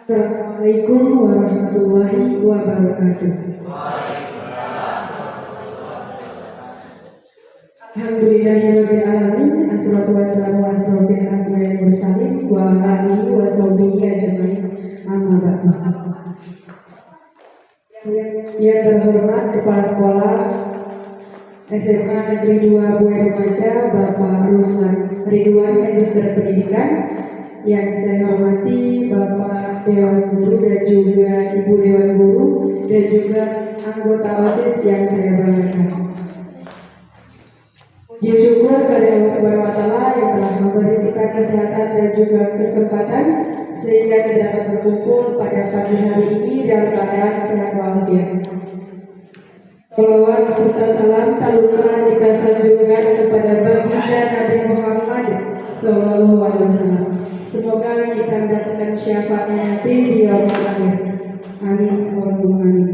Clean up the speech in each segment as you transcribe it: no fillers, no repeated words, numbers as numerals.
Assalamualaikum warahmatullahi wabarakatuh. Alhamdulillahirabbil alamin, assalatu wassalamu ala asyrofil anbiya'i wal mursalin wa ala alihi wa sahbihi ajmain. Amma ba'du. Yang terhormat Kepala Sekolah SMA Negeri 2 Buaya Remaja Bapak Ruslan Ridwan, Magister Pendidikan. Yang saya hormati Bapak Dewan Guru dan juga Ibu Dewan Guru dan juga anggota OSIS yang saya banggakan. Puji syukur kepada Allah Subhanahu wa Ta'ala yang telah memberi kita kesehatan dan juga kesempatan sehingga kita dapat berkumpul pada pagi hari ini dalam keadaan sehat walafiat. Salawat serta salam tak lupa kita sanjungkan kepada baginda Nabi Muhammad Sallallahu Alaihi Wasallam. Semoga kita mendapatkan syafaatnya nanti di yaumul akhir. Amin. Allahumma amin.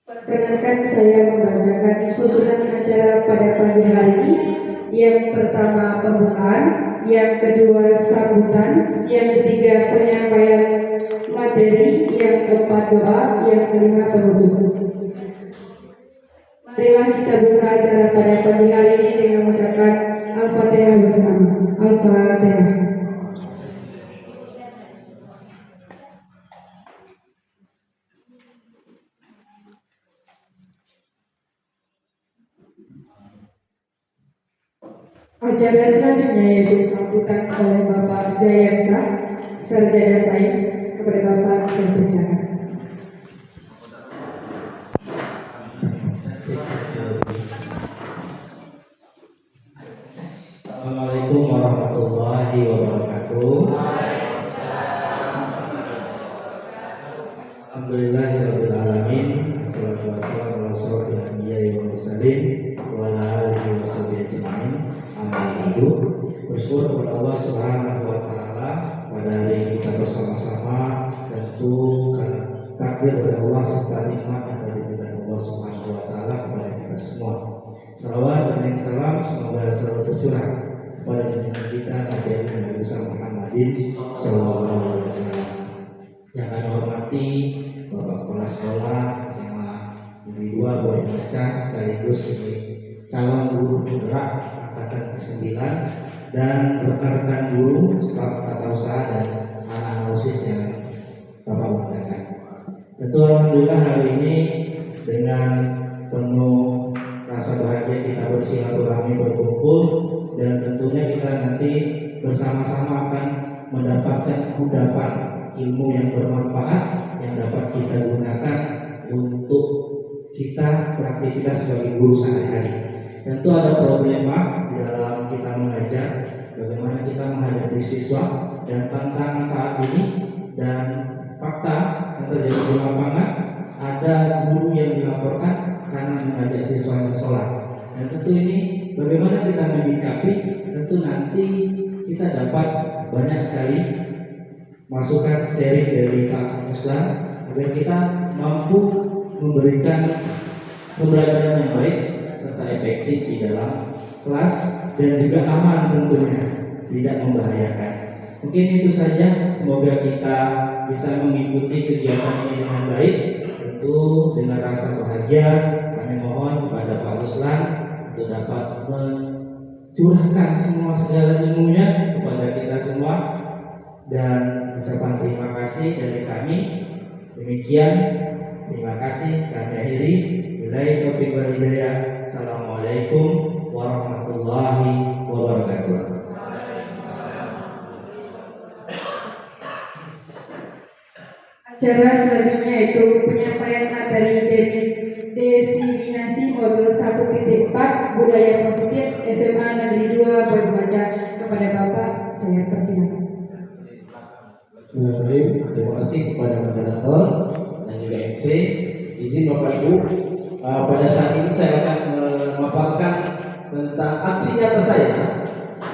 Perkenankan saya membacakan susunan acara pada pagi hari ini. Yang pertama pembukaan, yang kedua sambutan, yang ketiga penyampaian materi, yang keempat doa, yang kelima penutup. Marilah kita buka acara pada pagi hari ini dengan mengucapkan Al-Fatihah bersama. Al-Fatihah. Acara selanjutnya yaitu sambutan oleh Bapak Jayaksa, Sarjana Sains. Kepada Bapak saya persilakan. Assalamualaikum warahmatullahi wabarakatuh. Alhamdulillahirabbil alamin. Wassalatu wassalamu ala asyrofil anbiya'i wal mursalin wa ala alihi washabihi ajmain. Amma ba'du. Bersyukur kepada Allah Subhanahu wa Ta'ala pada hari ini kita bersama-sama, tentu karena takdir dari Allah serta nikmat yang diberikan Allah Subhanahu wa Ta'ala kepada kita semua. Salawat dan salam semoga selalu tercurah kepada junjungan kita Nabi Muhammadin Sallallahu Alaihi Wasallam. Yang kami hormati Bapak Kepala Sekolah SMA Negeri 2 Buaya Remaja sekaligus calon guru penggerak angkatan ke-9 dan rekan-rekan guru, staf tata usaha dan anak-anak OSIS yang Bapak banggakan. Tentu alhamdulillah hari ini dengan penuh rasa bahagia kita bersilaturahmi berkumpul dan tentunya kita nanti bersama-sama akan mendapatkan kudapan ilmu yang bermanfaat yang dapat kita gunakan untuk kita beraktivitas sebagai guru sehari-hari. Tentu ada problema di dalam kita mengajar, bagaimana kita menghadapi siswa dan tantangan saat ini dan fakta yang terjadi di lapangan. Ada guru yang dilaporkan karena mengajak siswanya sholat. Dan tentu ini bagaimana kita menyikapi, tentu nanti kita dapat banyak sekali masukan sharing dari Pak Ruslan agar kita mampu memberikan pembelajaran yang baik serta efektif di dalam kelas dan juga aman tentunya, tidak membahayakan. Mungkin itu saja, semoga kita bisa mengikuti kegiatan ini dengan baik. Tentu dengan rasa bahagia kami mohon kepada Pak Ruslan untuk dapat mencurahkan semua segala ilmunya kepada kita semua dan ucapan terima kasih dari kami. Demikian, terima kasih. Kami akhiri. Billahi taufiq wal hidayah. Assalamualaikum warahmatullahi wabarakatuh. Acara selanjutnya yaitu penyampaian materi diseminasi modul 1.4 budaya positif SMA Negeri 2 Buaya Remaja. Kepada Bapak saya persilakan. Bismillahirrahmanirrahim. Terima kasih kepada moderator dan juga MC. Izin Bapak Ibu, pada saat ini saya akan memaparkan tentang aksi nyata saya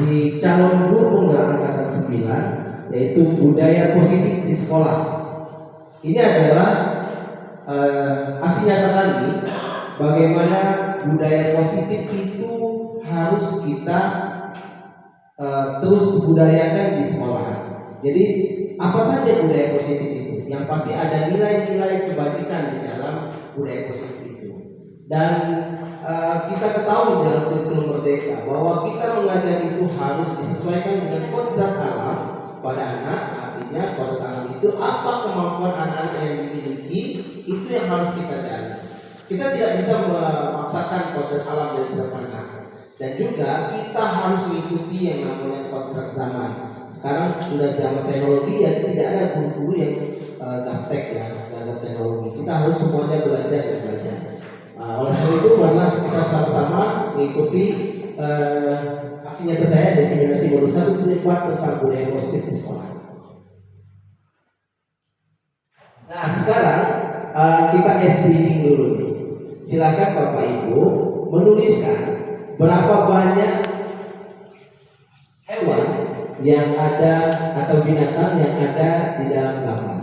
di calon guru penggerak angkatan 9, yaitu budaya positif di sekolah. Ini adalah aksi nyata kami bagaimana budaya positif itu harus kita terus budayakan di sekolah. Jadi apa saja budaya positif itu? Yang pasti ada nilai-nilai kebajikan di dalam budaya positif itu. Dan kita ketahui dalam kurikulum Merdeka bahwa kita mengajar itu harus disesuaikan dengan kodrat alam pada anak. Artinya kodrat alam itu apa kemampuan anak-anak yang dimiliki, itu yang harus kita gali. Kita tidak bisa memaksakan kodrat alam dari setiap anak. Dan juga kita harus mengikuti yang namanya kodrat zaman. Sekarang sudah zaman teknologi, ya tidak ada guru-guru yang gaptek ya dalam teknologi. Kita harus semuanya belajar dan belajar. Oleh sebab itu, marilah kita sama-sama mengikuti aksi nyata saya diseminasi modul 1 kuat tentang budaya positif di sekolah. Nah, sekarang kita estiming dulu. Silakan Bapak Ibu menuliskan berapa banyak hewan yang ada atau binatang yang ada di dalam gambar.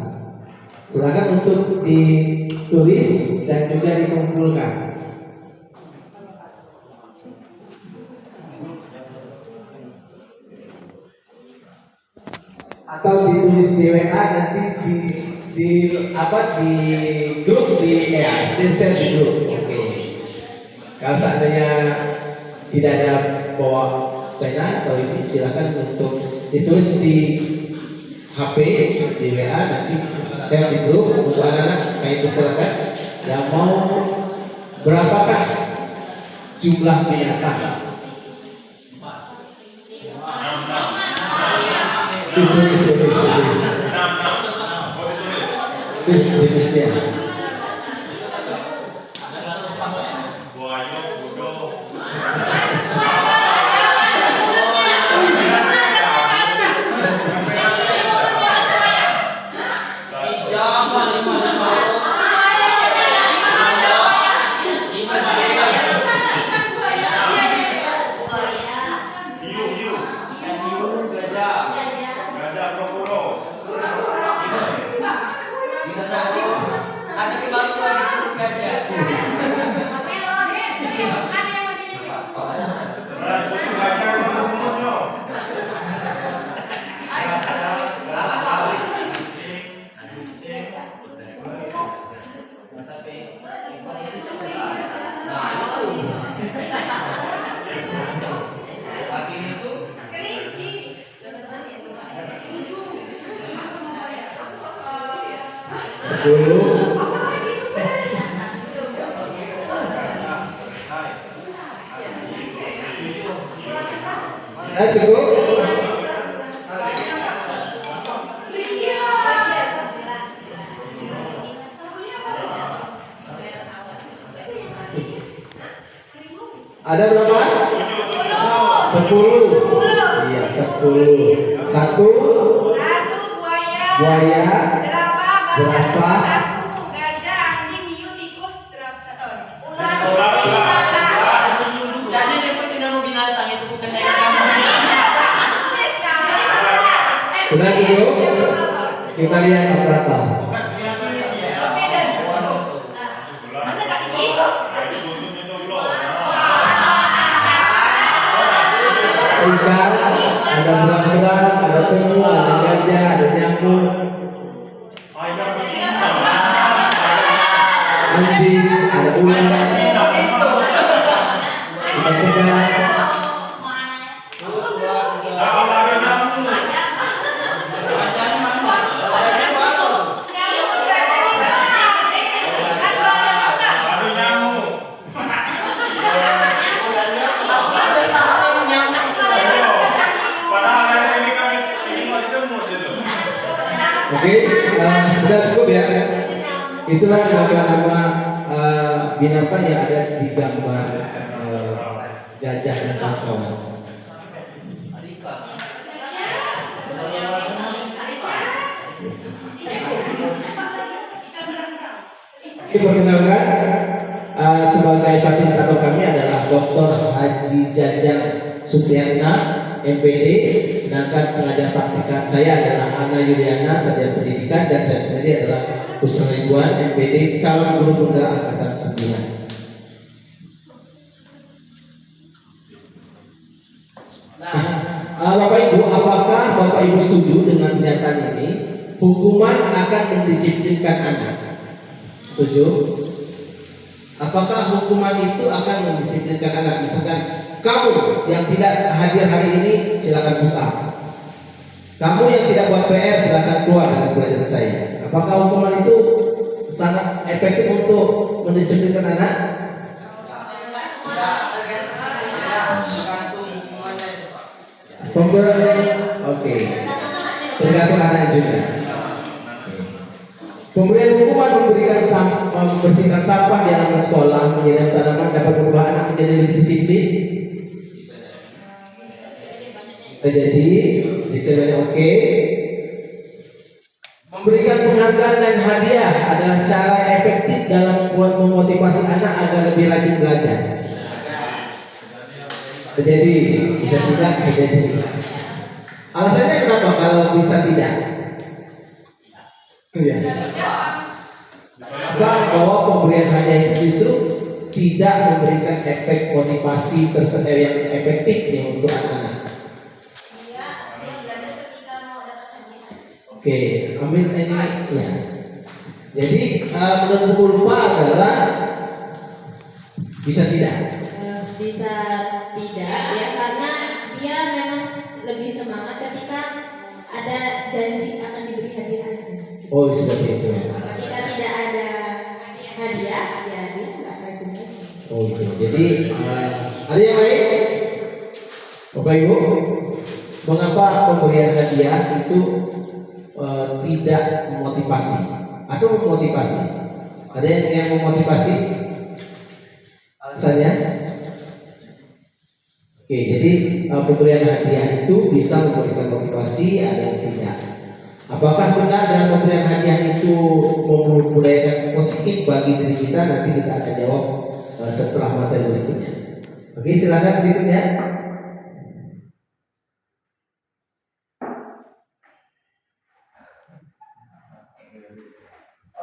Silakan untuk ditulis dan juga dikumpulkan. Atau ditulis di WA, nanti di grup share di grup. Oke. Kalau seandainya tidak ada bawa pena atau ini, silakan untuk ditulis di HP, di WA, nanti share di grup untuk anak-anak. Kami persilakan yang mau berapakah jumlah binatang. Tulis jenisnya. Cukup. Ada berapa? 10. Iya, 10. Satu buaya, jerapah, gajah, anjing, hiu, tikus, Jadi dia pun tidak mau binatang, itu bukan yang kamu. Sudah cukup? Kita lihat operator. Ikan, ada berang-berang, ada penyu, ada gajah, ada nyamuk, anjing, ada ular, ada pedang. Oke, sudah cukup ya. Itulah nama-nama binatang yang ada di gambar gajah dan kawan-kawan. Perkenalkan, sebagai fasilitator kami adalah Dr. Haji Jajang Supriyatna, MPD, sedangkan pengajar praktikan saya adalah Ana Yuliana, sarjana pendidikan, dan saya sendiri adalah Ustaz Ridwan, MPD, calon guru penggerak angkatan 9. Bapak Ibu, apakah Bapak Ibu setuju dengan pernyataan ini? Hukuman akan mendisiplinkan anak. Setuju? Apakah hukuman itu akan mendisiplinkan anak? Misalkan kamu yang tidak hadir hari ini silakan pusat. Kamu yang tidak buat PR silakan keluar dari pelajaran saya. Apakah hukuman itu sangat efektif untuk mendisiplinkan anak? Tergantung hukumannya itu, Pak. Oke. Tergantung anak juga. Pemberian hukuman membersihkan sampah di halaman sekolah, menyiram tanaman dapat merubah anak menjadi lebih disiplin. Bisa jadi, sedikit dan oke. Memberikan penghargaan dan hadiah adalah cara efektif dalam memotivasi anak agar lebih rajin belajar. Jadi bisa tidak, bisa jadi. Alasannya kenapa kalau bisa tidak? Ya. Bahwa pemberian hadiah itu justru tidak memberikan efek motivasi yang efektif nih untuk anak-anak. Dia belajar ketika mau dapat hadiah. Oke, ambil ini ya. Jadi menurut buku lupa adalah bisa tidak. Bisa tidak ya, karena dia memang lebih semangat ketika ada janji akan diberi hadiah aja. Oh seperti itu. Ketika tidak ada hadiah ya dia nggak rajin lagi. Oh gitu. Jadi ada yang lain? Bapak Ibu, mengapa pemberian hadiah itu tidak memotivasi atau memotivasi? Ada yang memotivasi? Alasannya? Oke, jadi pemberian hadiah itu bisa memberikan motivasi, ada yang tidak. Apakah benar dalam pemberian hadiah itu membudayakan positif bagi diri kita? Nanti kita akan jawab setelah materi berikutnya. Oke, silakan berikutnya.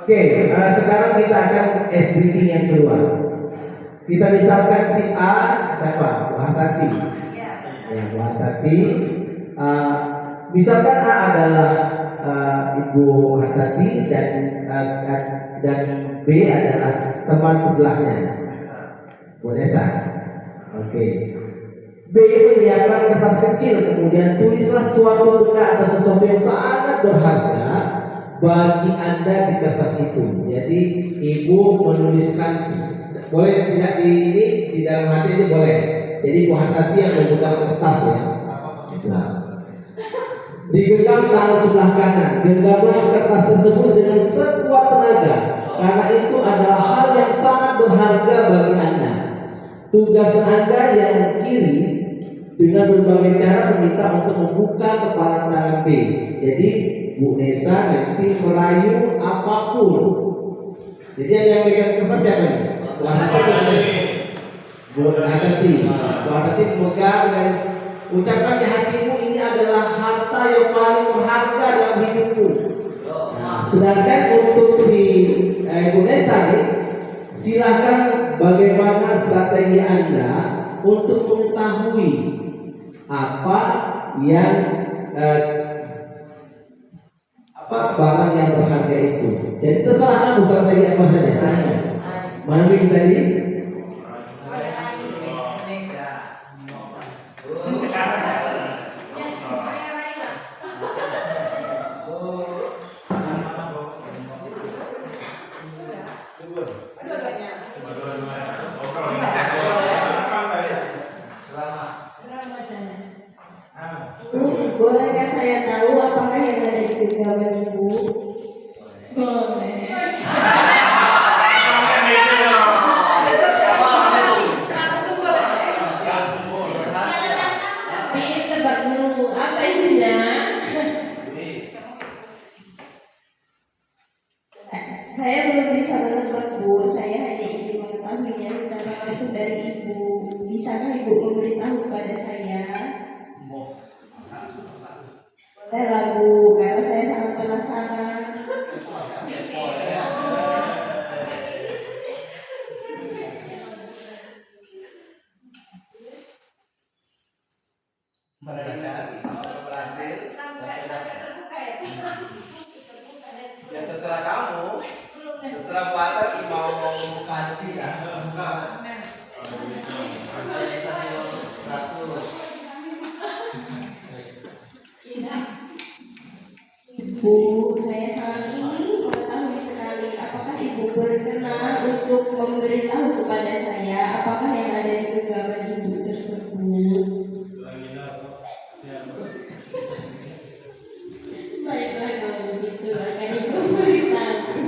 Oke, sekarang kita akan SBT yang kedua. Kita misalkan si A siapa? Bu Hartati. Ya, Bu Hartati. Misalkan A adalah Ibu Hartati dan B adalah teman sebelahnya, Bu Nesa. Oke. B menyiapkan kertas kecil, kemudian tulislah suatu benda atau sesuatu yang sangat berharga bagi Anda di kertas itu. Jadi Ibu menuliskan, boleh tidak di dalam hati ini boleh. Jadi Bu Hartati yang memegang kertas ya. Nah. Digenggam tangan sebelah kanan, genggamlah kertas tersebut dengan sekuat tenaga, karena itu adalah hal yang sangat berharga bagi Anda. Tugas Anda yang kiri dengan berbagai cara meminta untuk membuka kepala tangan B. Jadi Bu Nesa nanti merayu apapun. Jadi yang megang kertas siapa nih? Bu Hartati. Bu Hartati memegang dan ucapkan di hatimu, ini adalah harta yang paling berharga dalam hidupmu. Sedangkan untuk si Bu Nesa nih, silakan bagaimana strategi Anda untuk mengetahui apa yang barang yang berharga itu. Jadi terserah Anda strategi apa saja. Mana kita tadi? Bolehkah saya tahu apakah yang ada di genggaman Ibu? Boleh. Tapi tebak dulu, apa isinya? Saya belum bisa menebak, Bu. Saya hanya ingin mengetahuinya secara langsung dari Ibu. Bisakah Ibu memberitahu kepada saya? Boleh Bu, karena saya sangat penasaran. Ya terserah kamu, terserah Bu Atta mau kasih ya. Ada yang kasih satu. Bu, saya sangat ingin mengetahui sekali apakah Ibu berkenan untuk memberitahu kepada saya apakah yang ada di genggaman Ibu tersebut. Baiklah kalau begitu akan Ibu beritahu.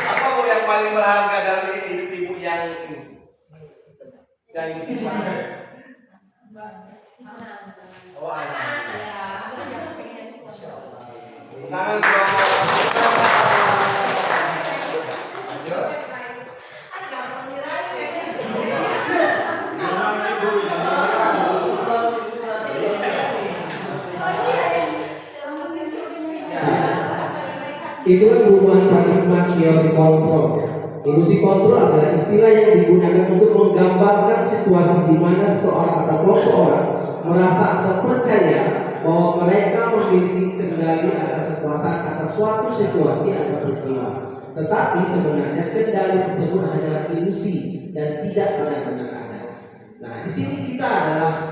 Apa Bu yang paling berharga dalam hidup Ibu yang gimana? Oh, anak. Tangan dong. Lanjut. Itu kan perubahan paradigma teori kontrol. Ilusi kontrol adalah istilah yang digunakan untuk menggambarkan situasi di mana seseorang atau kelompok orang merasa atau percaya bahwa mereka memiliki kendali atas kekuasaan atas suatu situasi atau peristiwa. Tetapi sebenarnya kendali tersebut hanyalah ilusi dan tidak benar-benar ada. Nah, di sini kita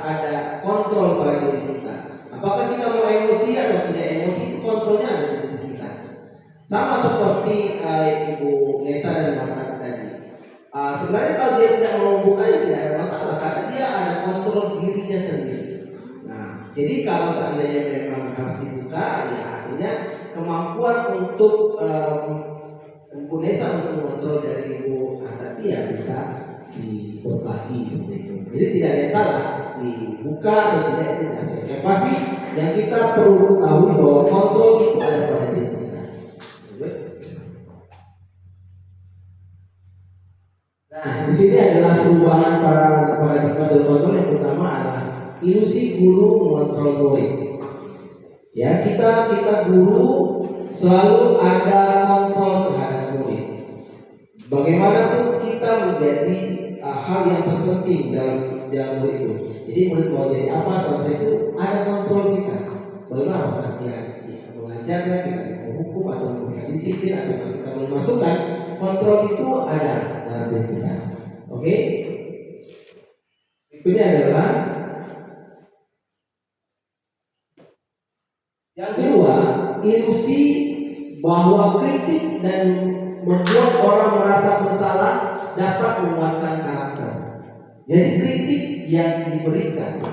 ada kontrol pada diri kita. Apakah kita mau emosi atau tidak emosi, itu kontrolnya ada di diri kita. Sama seperti Ibu Lesa dan Marta tadi. Sebenarnya kalau dia tidak mau membukanya tidak ada masalah karena dia ada kontrol dirinya sendiri. Nah, jadi kalau seandainya memang harus dibuka, ya artinya kemampuan untuk Ibu Lesa untuk mengontrol dari Ibu Marta ya bisa diperbagi seperti itu. Jadi tidak ada yang salah dibuka atau tidak itu tidak salah. Yang pasti yang kita perlu ketahui bahwa kontrol itu ada pada diri kita. Nah, di sini adalah perubahan paradigma dalam kontrol. Yang pertama adalah ilusi guru mengontrol murid. Ya, kita guru selalu ada kontrol terhadap murid. Bagaimanapun kita menjadi hal yang terpenting dalam murid itu. Jadi murid mau jadi apa sampai itu ada kontrol kita. Bagaimana apakah dia mengajarnya, kita menghukum atau memberikan disiplin atau kita memasukkan, kontrol itu ada dalam diri kita. Oke? Berikutnya adalah yang kedua, ilusi bahwa kritik dan membuat orang merasa bersalah dapat menguatkan karakter. Jadi kritik yang diberikan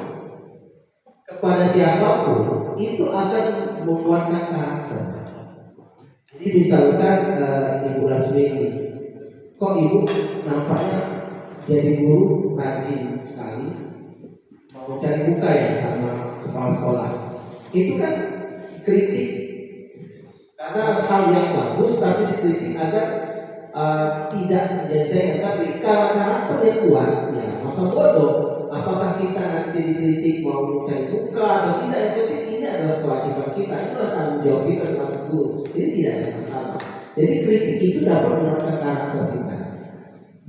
kepada siapapun itu akan menguatkan karakter. Jadi misalkan Ibu Lasmini, kok Ibu nampaknya jadi guru rajin sekali, mau cari muka ya sama kepala sekolah. Itu kan kritik karena hal yang bagus, tapi dikritik agar tidak menjadi saingan. Tapi karena karakter yang kuat, ya masa bodoh. Apakah kita nanti dikritik mau mencari muka atau tidak? Yang penting ini adalah kewajiban kita, itulah tanggung jawab kita sebagai guru. Jadi tidak ada masalah. Jadi kritik itu dapat menguatkan karakter kita,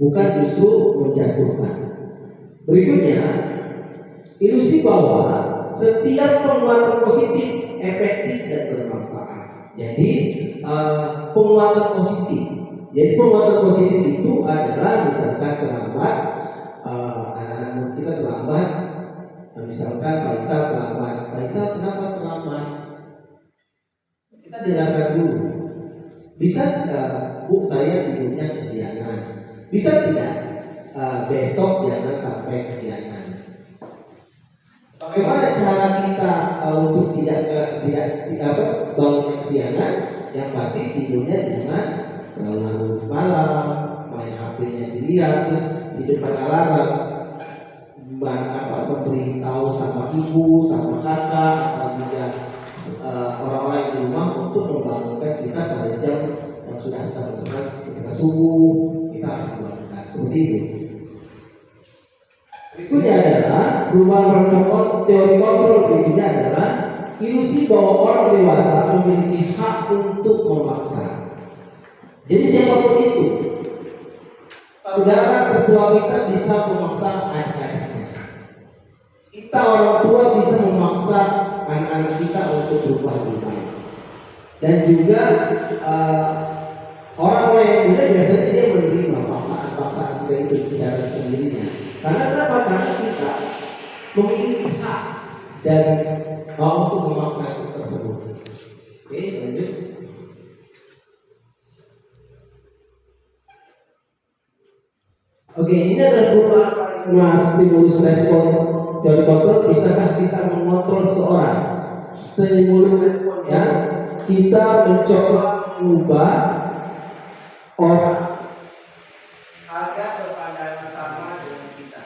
bukan justru menjatuhkan. Berikutnya, ilusi bahwa setiap penguatan positif efektif dan bermanfaat. Jadi penguatan positif. Jadi penguatan positif itu adalah misalkan terlambat, anak-anak kita terlambat, misalkan Faisal terlambat. Faisal kenapa terlambat? Kita dengarkan dulu. Bisa tidak, Bu, saya tidurnya kesiangan? Bisa tidak? Besok jangan sampai kesiangan. Bagaimana cara kita untuk tidak bangun kesiangan? Yang pasti tidurnya jangan terlalu larut malam, main HP-nya dilihat, terus di depan alarm memberitahu sama ibu, sama kakak, atau juga orang-orang di rumah untuk membangunkan kita pada jam yang sudah kita tentukan. Kita subuh, kita harus melakukan seperti itu. Berikutnya adalah perubahan teori kontrol. Berikutnya adalah ilusi bahwa orang dewasa memiliki hak untuk memaksa. Jadi siapapun itu, saudara tertua kita bisa memaksa adik-adiknya. Kita orang tua bisa memaksa anak-anak kita untuk berubah lebih baik. Dan juga orang-orang yang muda biasanya dia menerima paksaan-paksaan kita itu secara sendirinya. Karena kenapa? Karena kita memiliki hak dan mau untuk memaksa itu tersebut. Oke, lanjut. Oke, ini adalah beberapa paradigma stimulus respon teori kontrol. Bisakah kita mengontrol seorang? Stimulus responnya kita mencoba mengubah orang agar berpandangan sama dengan kita.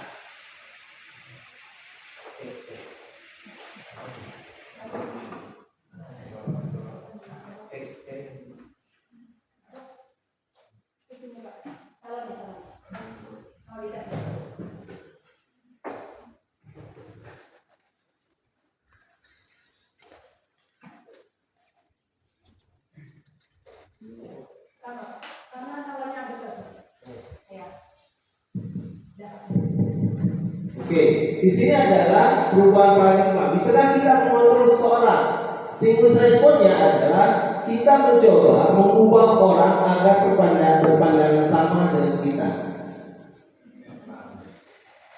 Oke, di sini adalah perubahan paradigma. Misalnya kita mengontrol seseorang, stimulus responnya adalah kita mencoba mengubah orang agar berpandangan sama dengan kita.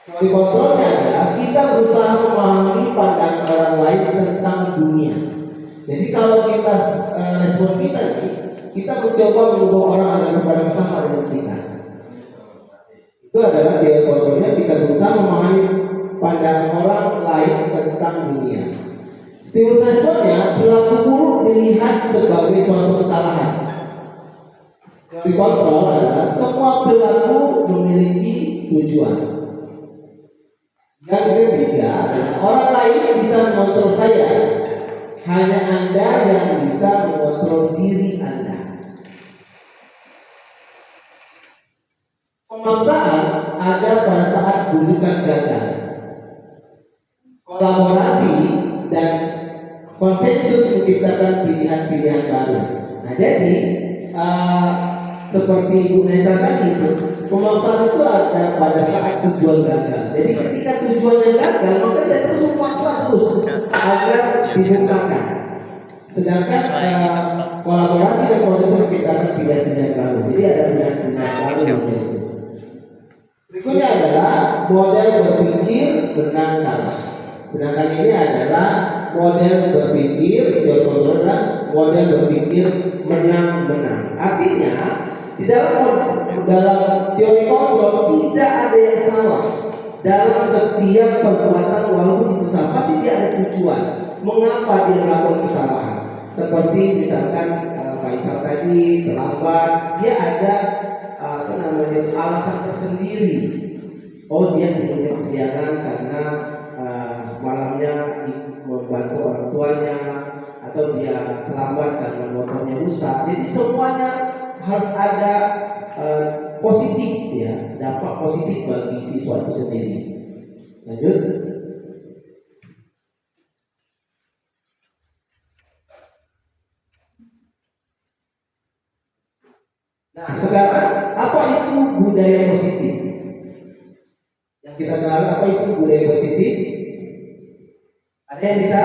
Teori kontrolnya adalah kita berusaha memahami pandangan orang lain tentang dunia. Jadi kalau kita respon kita nih, kita mencoba mengubah orang agar berpandangan sama dengan kita. Itu adalah teori kontrolnya, kita berusaha memahami pandangan orang lain tentang dunia. Stimulus responnya, perilaku buruk dilihat sebagai suatu kesalahan. Teori kontrol adalah semua perilaku memiliki tujuan. Yang ketiga adalah orang lain bisa mengontrol saya, hanya Anda yang bisa mengontrol diri Anda. Pemaksaan ada pada saat bujukan gagal. Kolaborasi dan konsensus menciptakan pilihan-pilihan baru. Nah, jadi seperti Bu Nesa tadi itu, pemaksaan itu ada pada saat tujuan gagal. Jadi ketika tujuannya gagal, maka dia terus memaksa terus agar dibukakan. Sedangkan kolaborasi dan proses menciptakan pilihan-pilihan baru. Jadi ada pilihan-pilihan baru. Berikutnya adalah model berpikir menang kalah. Sedangkan ini adalah model berpikir, teori kontrol adalah model berpikir menang-menang. Artinya di dalam teori kontrol tidak ada yang salah dalam setiap perbuatan, walaupun itu salah pasti dia ada tujuan mengapa dia melakukan kesalahan. Seperti misalkan Faisal tadi terlambat, dia ada alasan tersendiri. Oh, dia tidurnya kesiangan karena malamnya membantu orang tuanya, atau dia terlambat karena motornya rusak. Jadi semuanya harus ada positif, ya, dampak positif bagi siswa itu sendiri. Lanjut. Nah, sekarang apa itu budaya positif? Yang kita kenal, apa itu budaya positif? Ada yang bisa?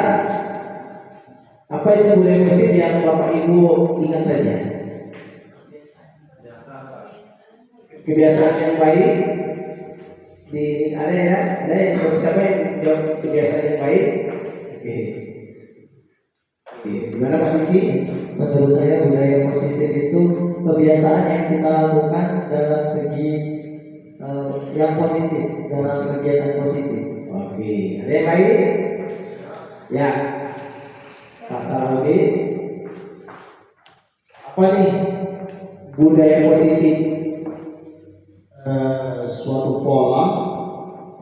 Apa itu budaya positif yang Bapak Ibu ingat saja? Kebiasaan yang baik. Ada ya? Ada yang siapa yang jawab kebiasaan yang baik? Oke. Gimana Pak Diki? Menurut saya budaya positif itu kebiasaan yang kita lakukan dalam segi yang positif, dalam kegiatan positif. Oke, ada yang lain? Ya, Pak Salahuddin. Apa nih budaya positif? Suatu pola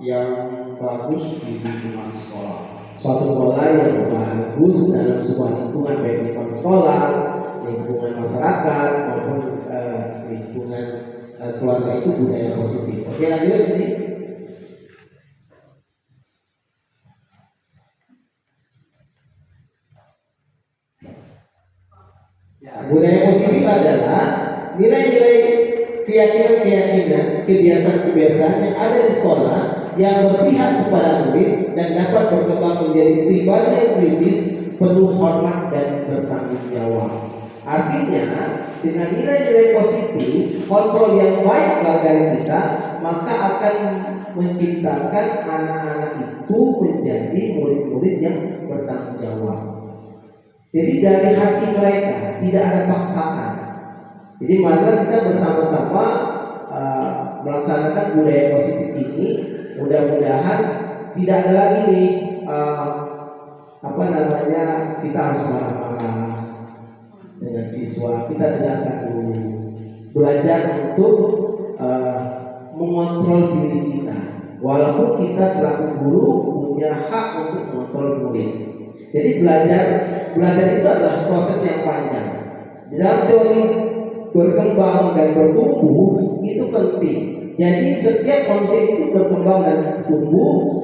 yang bagus di lingkungan sekolah. Suatu pola yang bagus dalam sebuah lingkungan, baik lingkungan sekolah, lingkungan masyarakat maupun lingkungan keluarga, itu budaya positif. Oke, lanjut ini. Ya, budaya positif adalah nilai-nilai keyakinan-keyakinan, kebiasaan-kebiasaan yang ada di sekolah yang berpihak kepada murid dan dapat berkembang menjadi pribadi yang kritis, penuh hormat dan bertanggung jawab. Artinya, dengan nilai-nilai positif, kontrol yang baik bagi kita, maka akan menciptakan anak-anak itu menjadi murid-murid yang bertanggung jawab. Jadi dari hati mereka tidak ada paksaan. Jadi mari kita bersama-sama melaksanakan budaya positif ini. Mudah-mudahan tidak ada lagi nih kita harus marah-marah dengan siswa. Kita dengarkan dulu, belajar untuk mengontrol diri kita. Walaupun kita selaku guru punya hak untuk mengontrol murid. Jadi belajar itu adalah proses yang panjang. Di dalam teori berkembang dan bertumbuh itu penting. Jadi setiap manusia itu berkembang dan tumbuh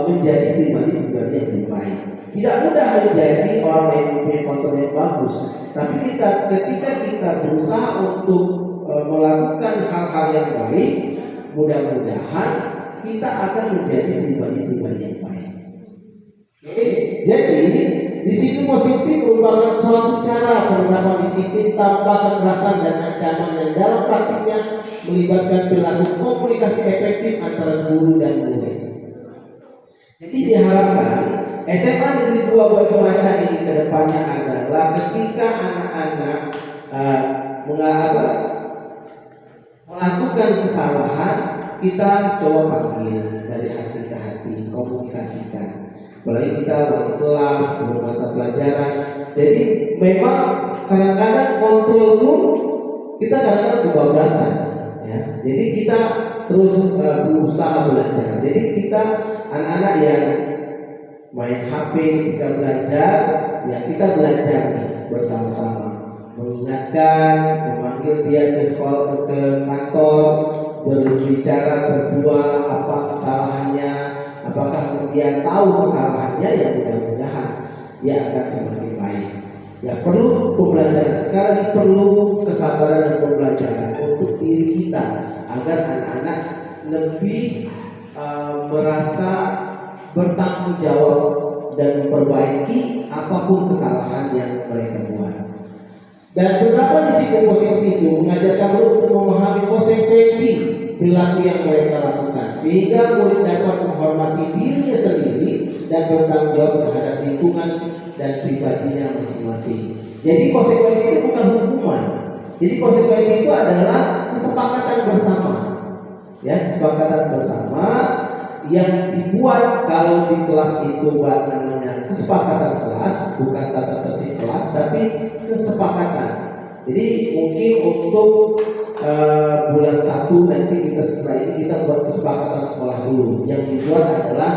menjadi pribadi-pribadi yang lebih baik. Tidak mudah menjadi orang yang mempunyai kontrol yang bagus. Tapi ketika kita berusaha untuk melakukan hal-hal yang baik, mudah-mudahan kita akan menjadi pribadi-pribadi yang baik. Jadi di sini positif merupakan suatu cara penerapan disiplin tanpa kekerasan dan ancaman yang dalam praktiknya melibatkan perilaku komunikasi efektif antara guru dan murid. Jadi diharapkan SMA Negeri 2 Buah Kemaca ini kedepannya adalah ketika anak-anak melakukan kesalahan, kita coba panggil dari hati ke hati, komunikasikan. Apalagi kita dalam kelas, dalam mata pelajaran. Jadi memang kadang-kadang kontrol itu kita kadang-kadang kebablasan, ya. Jadi kita terus berusaha belajar. Jadi kita anak-anak yang main HP kita belajar, ya kita belajar nih bersama-sama, mengingatkan, memanggil dia ke sekolah, ke kantor, berbicara berdua apa kesalahannya, apakah dia tahu kesalahannya, ya mudah-mudahan dia akan semakin baik. Ya perlu pembelajaran, sekali perlu kesabaran dan pembelajaran untuk diri kita agar anak-anak lebih merasa bertanggung jawab dan memperbaiki apapun kesalahan yang mereka buat. Dan beberapa disiplin positif itu mengajarkan murid untuk memahami konsekuensi perilaku yang mereka lakukan, sehingga murid dapat menghormati dirinya sendiri dan bertanggung jawab terhadap lingkungan dan pribadinya masing-masing. Jadi konsekuensi itu bukan hukuman. Jadi konsekuensi itu adalah kesepakatan bersama. Ya, kesepakatan bersama yang dibuat kalau di kelas itu namanya kesepakatan kelas, bukan tata tertib kelas, tapi kesepakatan. Jadi mungkin untuk bulan 1 nanti kita setelah ini kita buat kesepakatan sekolah dulu. Yang dibuat adalah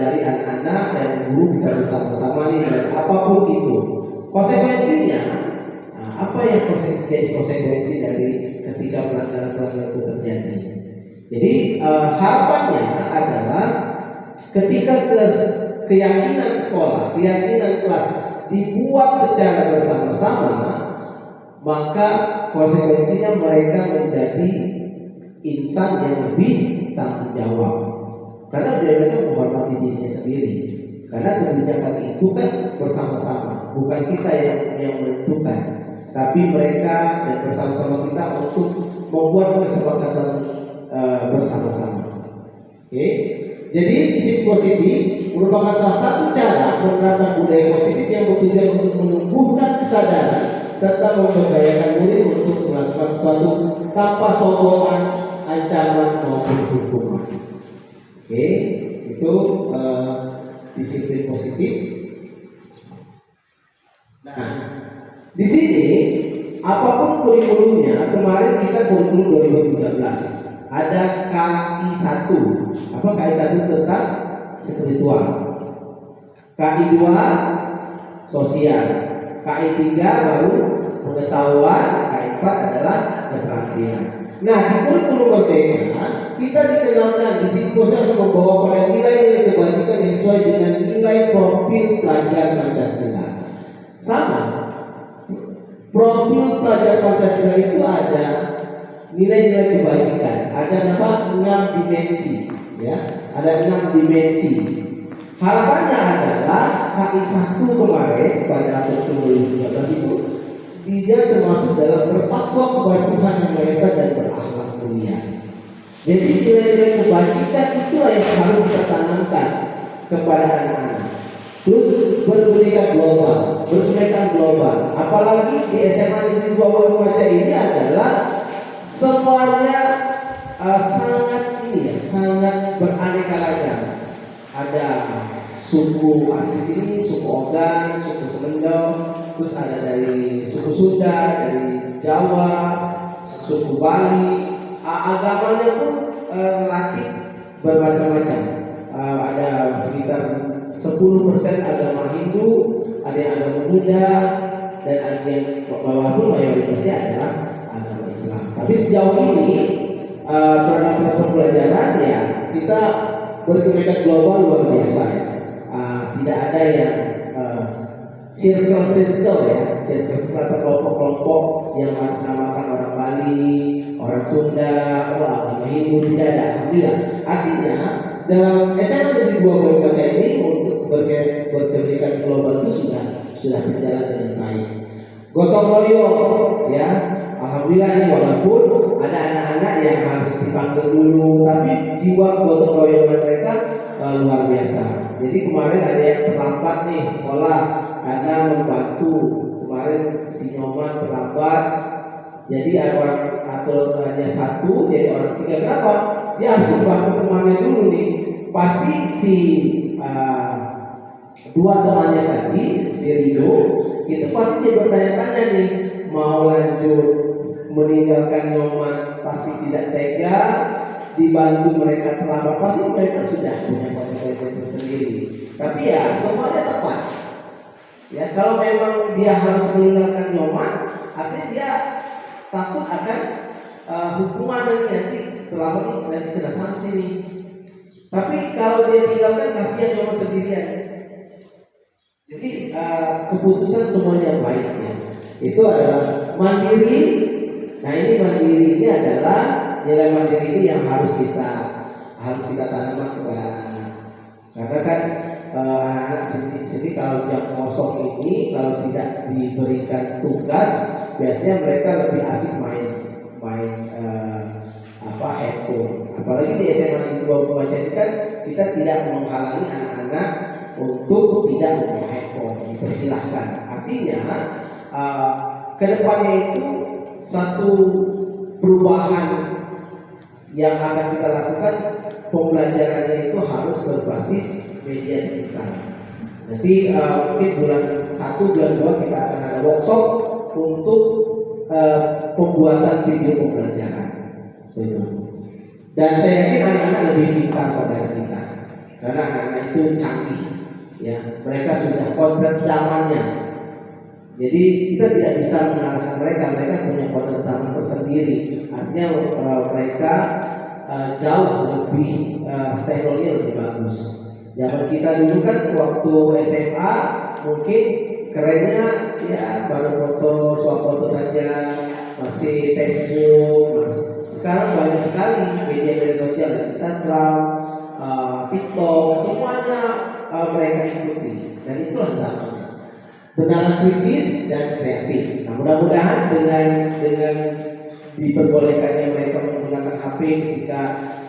dari anak-anak dan guru kita bersama-sama nih, dan apapun itu konsekuensinya, apa yang jadi konsekuensi dari ketika pelanggaran-pelanggaran itu terjadi. Jadi harapannya adalah ketika keyakinan sekolah, keyakinan kelas dibuat secara bersama-sama, maka konsekuensinya mereka menjadi insan yang lebih tanggung jawab. Karena mereka menghormati dirinya sendiri. Karena kebijakan itu kan bersama-sama, bukan kita yang menentukan, tapi mereka dan bersama-sama kita untuk membuat kesepakatan bersama-sama. Oke. Jadi disiplin positif merupakan salah satu cara menerapkan budaya positif yang bertujuan untuk menumbuhkan kesadaran serta memberdayakan murid untuk melakukan sesuatu tanpa sokongan, ancaman maupun hukuman. Oke, itu disiplin positif. Nah, di sini apapun kurikulumnya, kemarin kita kurikulum 2013 ada KI 1. Apa KI 1 tentang spiritual, KI 2 sosial, KI 3 baru pengetahuan, KI 4 adalah keterampilan. Nah, di kurikulum merdeka kita dikenalkan disiplin harus membawa pada nilai-nilai kebajikan yang sesuai dengan nilai profil pelajar Pancasila. Sama, profil pelajar Pancasila itu ada nilai-nilai kebajikan. Ada apa? 6 dimensi, ya. Ada 6 dimensi. Harapannya adalah HI1 kemarin pada abad ke-13 itu dia termasuk dalam bertakwa kepada Tuhan Yang Maha Esa dan berakhlak mulia. Jadi nilai-nilai kebajikan itulah yang harus kita tanamkan kepada anak-anak. Terus berbudaya global, berpendidikan global. Apalagi di SMA Negeri 2 Boyolmaca ini adalah semuanya sangat beraneka ragam. Ada suku asli sini, suku Ogan, suku Semendau, terus ada dari suku Sunda, dari Jawa, suku Bali. Agamanya pun relatif bermacam-macam. Ada sekitar 10% agama Hindu, ada yang agama Buddha, dan ada yang walaupun mayoritasnya adalah agama Islam. Tapi sejauh ini proses pembelajaran ya kita berkebinekaan global luar biasa ya. Tidak ada yang circle ya, circle atau kelompok-kelompok yang mengatasnamakan orang Bali, orang Sunda, agama Hindu, tidak ada. Alhamdulillah. Artinya dalam SMA Negeri 2 Boyolmaca ini untuk berkebinekaan global itu sudah berjalan dengan baik. Gotong royong ya, alhamdulillah ini walaupun ada anak-anak yang harus dipanggil dulu, tapi jiwa gotong royongan mereka luar biasa. Jadi kemarin ada yang terlambat nih sekolah karena membantu. Kemarin si Nyoman terlambat, jadi orang atau hanya satu, jadi orang 3 berapa? Dia harus membantu temannya dulu nih. Pasti si 2 temannya tadi, si Rido, itu pasti dia bertanya-tanya nih, mau lanjut meninggalkan Nyoman, pasti tidak tega, dibantu mereka terlambat, pasti mereka sudah punya konsekuensi tersendiri. Tapi ya semuanya tepat. Ya kalau memang dia harus meninggalkan Nyoman, artinya dia takut akan hukuman nanti terlambat nanti kena sanksi nih. Tapi kalau dia tinggalkan kasihan Nyoman sendirian. Jadi keputusan semuanya baik ya. Itu adalah mandiri. Nah ini mandiri ini adalah nilai mandiri ini yang harus kita tanamkan kepada anak-anak. Karena kan anak-anak sendiri kalau jam kosong ini kalau tidak diberikan tugas, biasanya mereka lebih asik main handphone. Apalagi di SMA Negeri 2 Boyolmaca ini kan kita tidak menghalangi anak-anak untuk tidak membawa handphone, dipersilahkan. Artinya kedepannya itu satu perubahan yang akan kita lakukan, pembelajarannya itu harus berbasis media digital. Nanti mungkin bulan 1, bulan 2 kita akan ada workshop untuk pembuatan video pembelajaran. Seperti itu. Dan saya yakin anak-anak lebih pintar pada kita, karena anak-anak itu canggih, ya mereka sudah kodrat zamannya. Jadi kita tidak bisa mengalahkan mereka punya kodrat zaman tersendiri. Artinya mereka jauh lebih teknologi lebih bagus. Zaman kita dulu kan waktu SMA mungkin kerennya ya baru foto, swap foto saja, masih Facebook. Sekarang banyak sekali media sosial, Instagram, TikTok, semuanya mereka ikuti. Dan itulah zamannya. Benar kritis dan kreatif. Nah, mudah-mudahan dengan diperbolehkannya mereka menggunakan HP ketika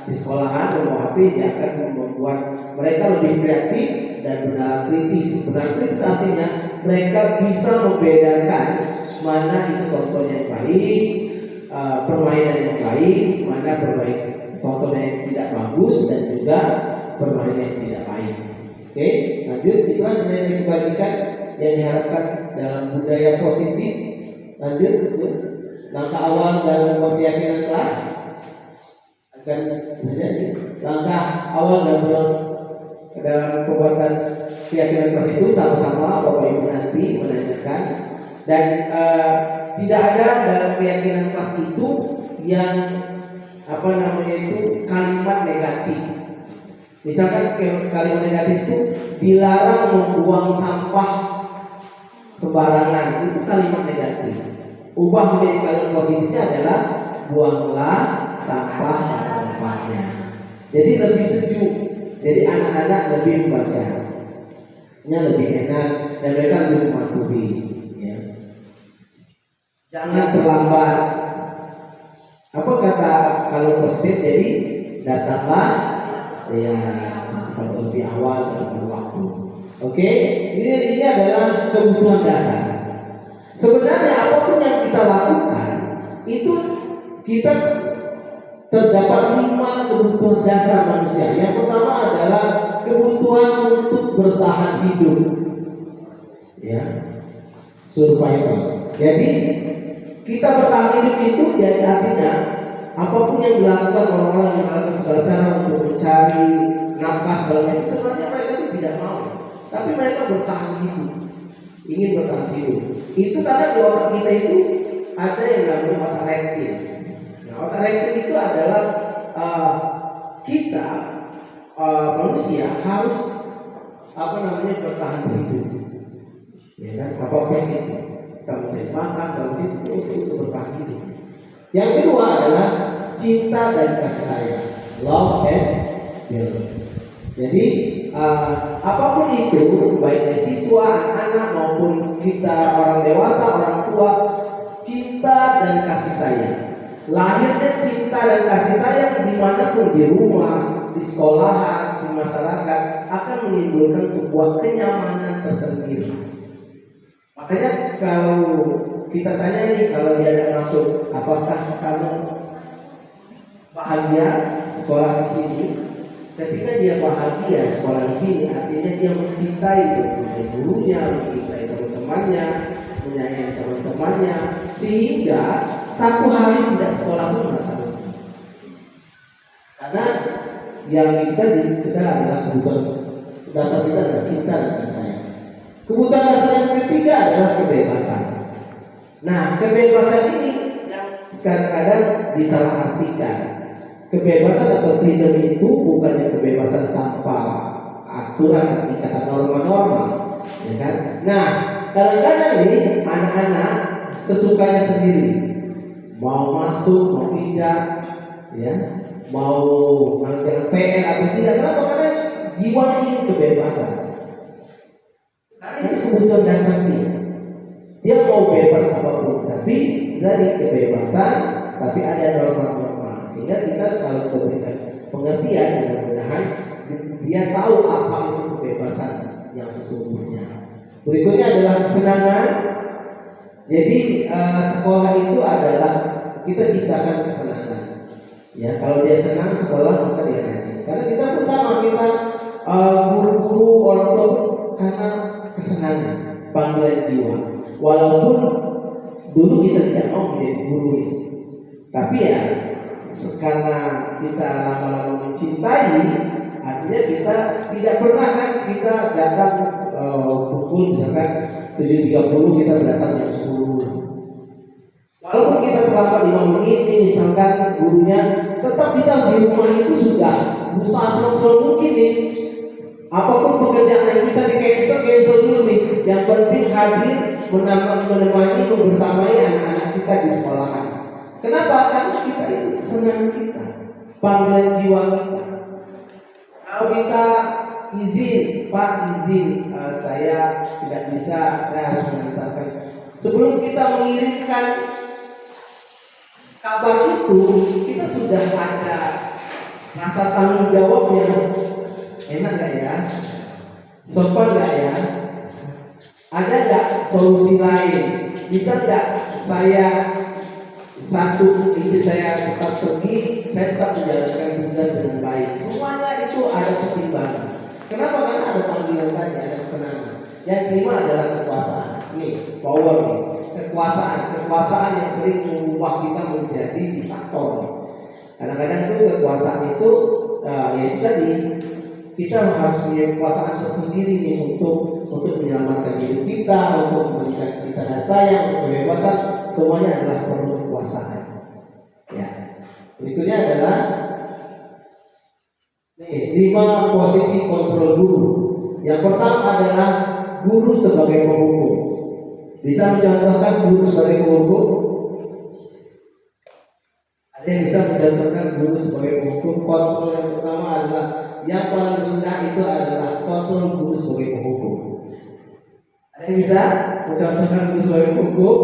di sekolahan, membawa HP, dia akan membuat mereka lebih kreatif dan benar kritis. Benar kritis artinya mereka bisa membedakan mana itu contohnya yang baik, permainan yang baik, mana tontonan yang tidak bagus, dan juga permainan yang tidak baik. Oke, lanjut. Itulah nilai kebajikan yang diharapkan dalam budaya positif. Lanjut. Langkah awal dalam keyakinan kelas akan terjadi. Langkah awal dalam pembuatan keyakinan kelas itu sama-sama Bapak Ibu nanti menanyakan. Dan tidak ada dalam keyakinan kelas itu yang kalimat negatif. Misalkan kalimat negatif itu dilarang membuang sampah sembarangan, itu kalimat negatif. Ubah menjadi kalimat positifnya adalah buanglah sampah pada tempatnya. Jadi lebih sejuk. Jadi anak-anak lebih membacanya lebih enak dan mereka lebih mematuhi. Ya. Jangan terlambat. Apa kata kalau positif? Jadi datanglah ya kalau lebih awal pada waktu. Oke, ini adalah kebutuhan dasar. Sebenarnya apapun yang kita lakukan itu kita terdapat 5 kebutuhan dasar manusia. Yang pertama adalah kebutuhan untuk bertahan hidup, ya, survival. Jadi kita bertahan hidup itu jadi artinya apapun yang dilakukan orang-orang yang melakukan segala cara untuk mencari nafas dalam hidup, sebenarnya mereka itu tidak mau, tapi mereka bertahan hidup, ingin bertahan hidup. Itu karena di otak kita itu ada yang namanya otak rektil. Nah, otak rektil itu adalah kita manusia harus bertahan hidup. Ya kan? Apapun itu, kita mencari makan, dalam hidup itu bertahan hidup. Yang kedua adalah cinta dan kasih sayang, love and belonging. Jadi apapun itu, baik siswa, anak-anak maupun kita orang dewasa, orang tua, cinta dan kasih sayang. Lahirnya cinta dan kasih sayang dimanapun, di rumah, di sekolahan, di masyarakat, akan menimbulkan sebuah kenyamanan tersendiri. Makanya kalau kita tanya nih, kalau dia ada masuk, apakah kamu bahagia sekolah di sini? Ketika dia bahagia sekolah di sini, artinya dia mencintai gurunya, mencintai teman-temannya, menyayangi teman-temannya, sehingga satu hari tidak sekolah pun merasa rugi. Karena yang kita adalah kebutuhan dasar kita adalah cinta dan kasih sayang. Kebutuhan dasar yang ketiga adalah kebebasan. Nah, kebebasan ini yang kadang-kadang disalahartikan. Kebebasan atau freedom itu bukannya kebebasan tanpa aturan, ikatan norma-norma, ya kan? Nah, kadang-kadang nih anak-anak sesukanya sendiri, mau masuk, mau tidak, ya, mau mengerjakan PR atau tidak. Kenapa? Karena jiwanya ingin kebebasan. Karena itu kebutuhan dasar dia. Dia mau bebas apapun, tapi dari kebebasan, tapi ada norma-norma. Sehingga kita kalau memberikan pengertian, mudah-mudahan dia tahu apa itu kebebasan yang sesungguhnya. Berikutnya adalah kesenangan. Jadi sekolah itu adalah kita ciptakan kesenangan. Ya, kalau dia senang sekolah maka dia rajin. Karena kita pun sama, kita guru-guru orang tua karena kesenangan, panggilan jiwa. Walaupun dulu kita tidak mau menjadi guru, tapi ya karena kita lama-lama mencintai, artinya kita tidak pernah kan kita datang pukul misalkan 7.30 kita datang jam 10. Walaupun kita terlambat 5 menit misalkan gurunya, tetap kita di rumah itu sudah berusaha selalu mungkin nih. Apapun pekerjaan yang bisa cancel dulu nih. Yang penting hadir menemani membersamai anak-anak kita di sekolahan. Kenapa? Karena kita itu kesenangan kita, panggilan jiwa kita. Kalau kita izin, Pak izin, saya tidak bisa, saya harus mengantarkan. Sebelum kita mengirimkan kabar itu, kita sudah ada rasa tanggung jawabnya. Enak gak ya? Sopan gak ya? Ada gak solusi lain? Bisa gak saya satu istri saya tetap pergi, saya tetap menjalankan tugas dengan baik. Semuanya itu ada pertimbangan. Kenapa? Karena ada panggilan tadi, ada kesenangan. Yang kelima adalah kekuasaan. Nih, power nih. Kekuasaan yang sering mengubah kita menjadi diktator. Kadang-kadang itu kekuasaan itu, ya itu tadi kita harus punya kekuasaan tersendiri nih untuk menyelamatkan hidup kita, untuk memberikan cinta dan sayang, kebebasan. Semuanya adalah perlu kekuasaan. Ya. Berikutnya adalah 5 posisi kontrol guru. Yang pertama adalah guru sebagai penghukum. Bisa mencontohkan guru sebagai penghukum? yang bisa mencontohkan guru sebagai penghukum. Kontrol yang pertama adalah yang paling rendah itu adalah kontrol guru sebagai penghukum. Ada yang bisa mencontohkan guru sebagai penghukum?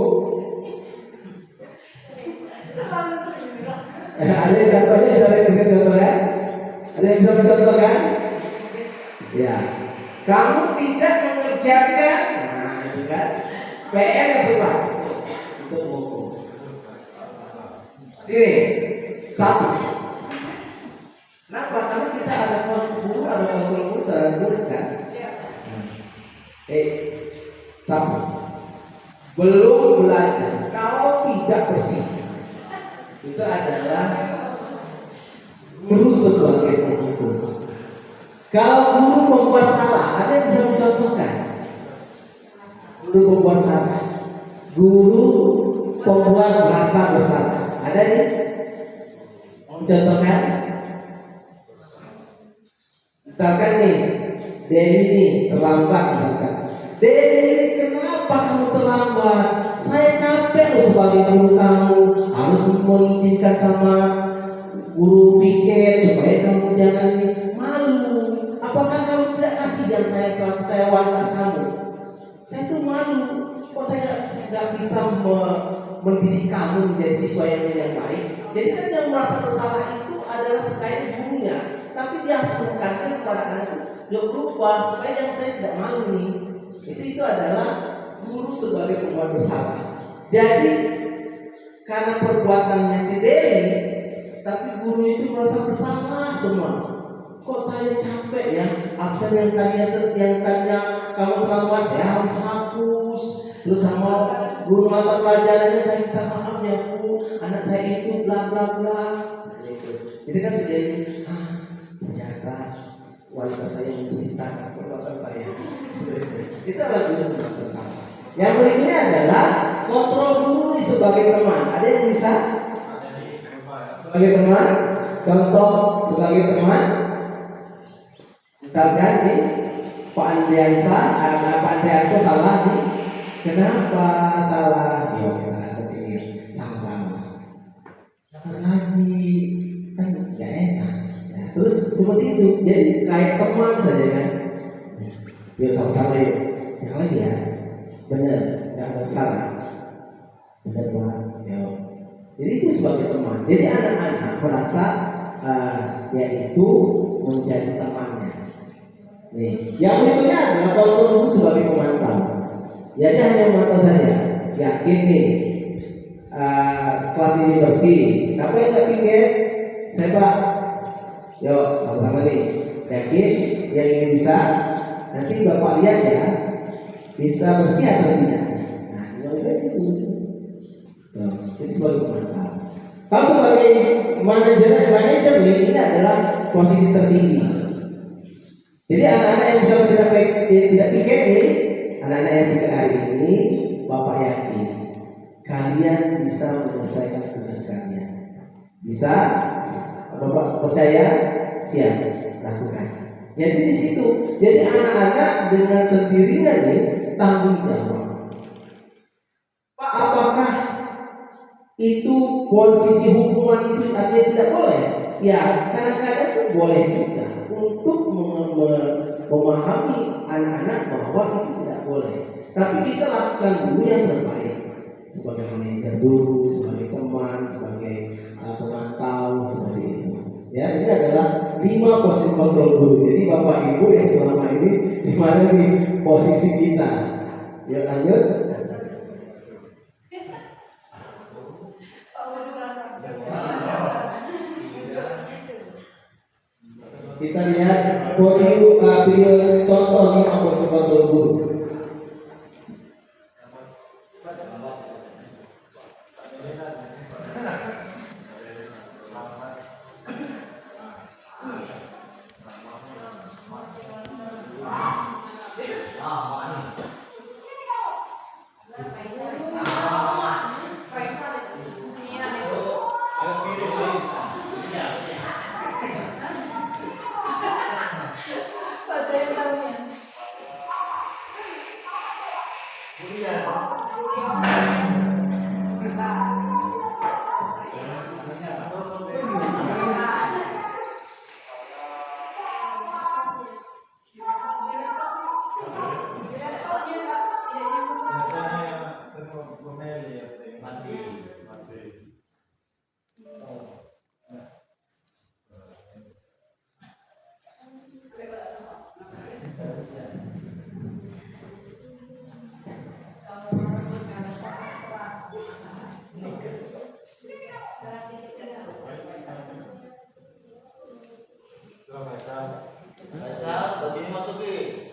Ada yang contohnya, ada yang bisa contohkan? Ada yang bisa mencontohkan? Ya, kamu tidak mengerjakan, nah itu kan PR yang sudah itu penghukum. Sini, satu. Kenapa? Karena kita ada guru, ada kontrol guru terhadap murid kan? Satu. Belum belajar, kalau tidak bersih, itu adalah guru sebagai penghukum. Kalau guru membuat salah, ada yang bisa mencontohkan? Guru membuat salah, guru pembuat merasa bersalah. Ada yang mencontohkan? Misalkan nih, Deli nih terlambat misalkan. Deli, kenapa kamu terlambat? Saya capek loh sebagai guru kamu, harus mengizinkan sama guru piket supaya kamu jangan malu. Apakah kamu tidak kasihan saya wanita kamu? Saya tuh malu. Kok saya nggak bisa mendidik kamu menjadi siswa yang baik? Jadi kan yang merasa bersalah itu adalah sekali gurunya, tapi dia harus menekankan kepada anak itu, dia berubah supaya yang saya tidak malu nih. Itu adalah guru sebagai pembuat bersalah. Jadi karena perbuatannya si Deli, tapi guru itu merasa bersalah semua. Kok saya capek ya, absen yang tadinya kamu terlambat saya harus hapus. Terus sama guru mata pelajarannya saya minta maaf ya Bu, anak saya itu bla bla bla. Itu kan si Deli, ternyata wanita saya menderita perbuatan saya. Itu adalah guru bersama. Yang berikutnya adalah kontrol guru sebagai teman. Ada yang bisa? Sebagai teman, contoh sebagai teman. Misalkan nih, Pak Andriansa salah nih. Kenapa salah? Ya kita kesini sama-sama. Jangan lagi, kan tidak enak. Ya, terus seperti itu. Jadi kayak teman saja kan. Yuk sama-sama yuk. Yang lagi ya. Benar, tidak masalah. Benar Pak. Yuk. Jadi itu sebagai teman. Jadi anak-anak merasa yaitu menjadi temannya. Nih, yang berikutnya adalah kontrol sebagai pemantau. Jadi hanya memantau saja. Yakin nih kelas ini bersih. Siapa yang nggak piket? Saya Pak. Yuk sama-sama nih. Yakin yang ini bisa? Nanti Bapak lihat ya, bisa bersih atau tidak. Nah, itu. Jadi sebagai pemantau. Kalau sebagai manajer ini adalah posisi tertinggi. Jadi anak-anak yang bisa tidak piket nih, anak-anak yang piket hari ini, Bapak yakin kalian bisa menyelesaikan tugas kalian. Bisa? Bapak percaya? Siap, lakukan. Jadi di situ, jadi anak-anak dengan sendirinya nih tanggung jawab. Pak, apakah itu posisi hukuman itu artinya tidak boleh? Ya, kadang-kadang itu boleh juga untuk memahami anak-anak bahwa itu tidak boleh. Tapi kita lakukan dulu yang terbaik sebagai manajer dulu, sebagai teman, sebagai pemantau seperti itu. Ya, ini adalah 5 posisi kontrol guru. Jadi Bapak Ibu yang selama ini di mana nih posisi kita? Ya lanjut. Kita lihat video contoh 5 posisi kontrol guru. Asal begini masukin.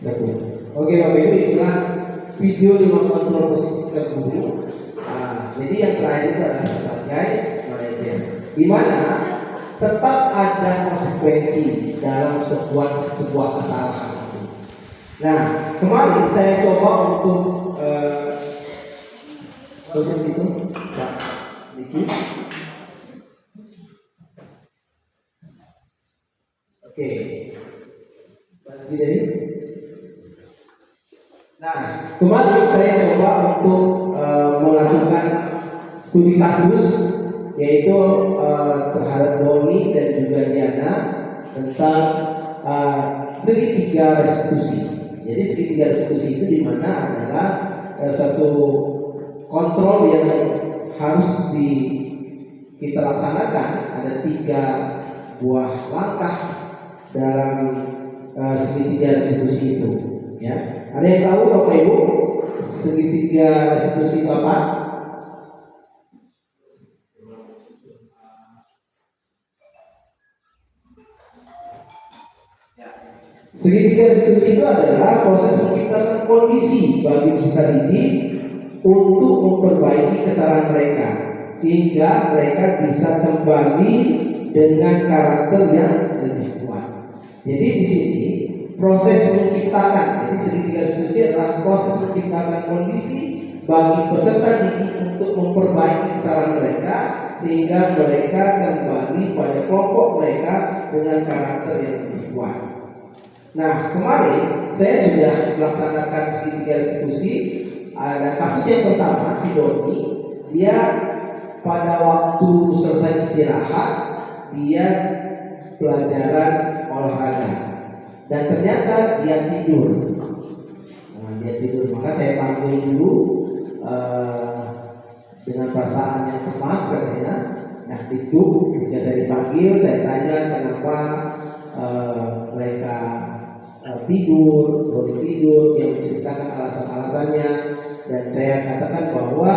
Oke Bapak Ibu, itulah video 5 kontrol posisi terguru. Jadi yang terakhir itu adalah sebagai manajer, di mana tetap ada konsekuensi dalam sebuah kesalahan. Nah, kemarin saya coba untuk itu, Pak Niki. Oke, lagi dari. Nah, kemarin saya coba untuk melakukan studi kasus, yaitu terhadap Boni dan juga Diana tentang segitiga restitusi. Jadi segitiga restitusi itu di mana adalah suatu kontrol yang harus kita laksanakan. Ada 3 buah langkah dalam segitiga restitusi itu. Ya, ada yang tahu Bapak Ibu segitiga restitusi itu apa? Segitiga restitusi itu adalah proses menciptakan kondisi bagi peserta didik untuk memperbaiki kesalahan mereka sehingga mereka bisa kembali dengan karakter yang lebih kuat. Jadi di sini proses menciptakan, jadi segitiga restitusi adalah proses menciptakan kondisi bagi peserta didik untuk memperbaiki kesalahan mereka sehingga mereka kembali pada kelompok mereka dengan karakter yang lebih kuat. Nah, kemarin saya sudah melaksanakan segitiga restitusi. Ada kasus yang pertama, si Doni, dia pada waktu selesai istirahat, dia pelajaran olahraga dan ternyata dia tidur. Dia tidur, maka saya panggil dulu dengan perasaan yang cemas katanya. Nah, itu ketika saya dipanggil, saya tanya kenapa mereka tidur, baru tidur, yang menceritakan alasan-alasannya, dan saya katakan bahwa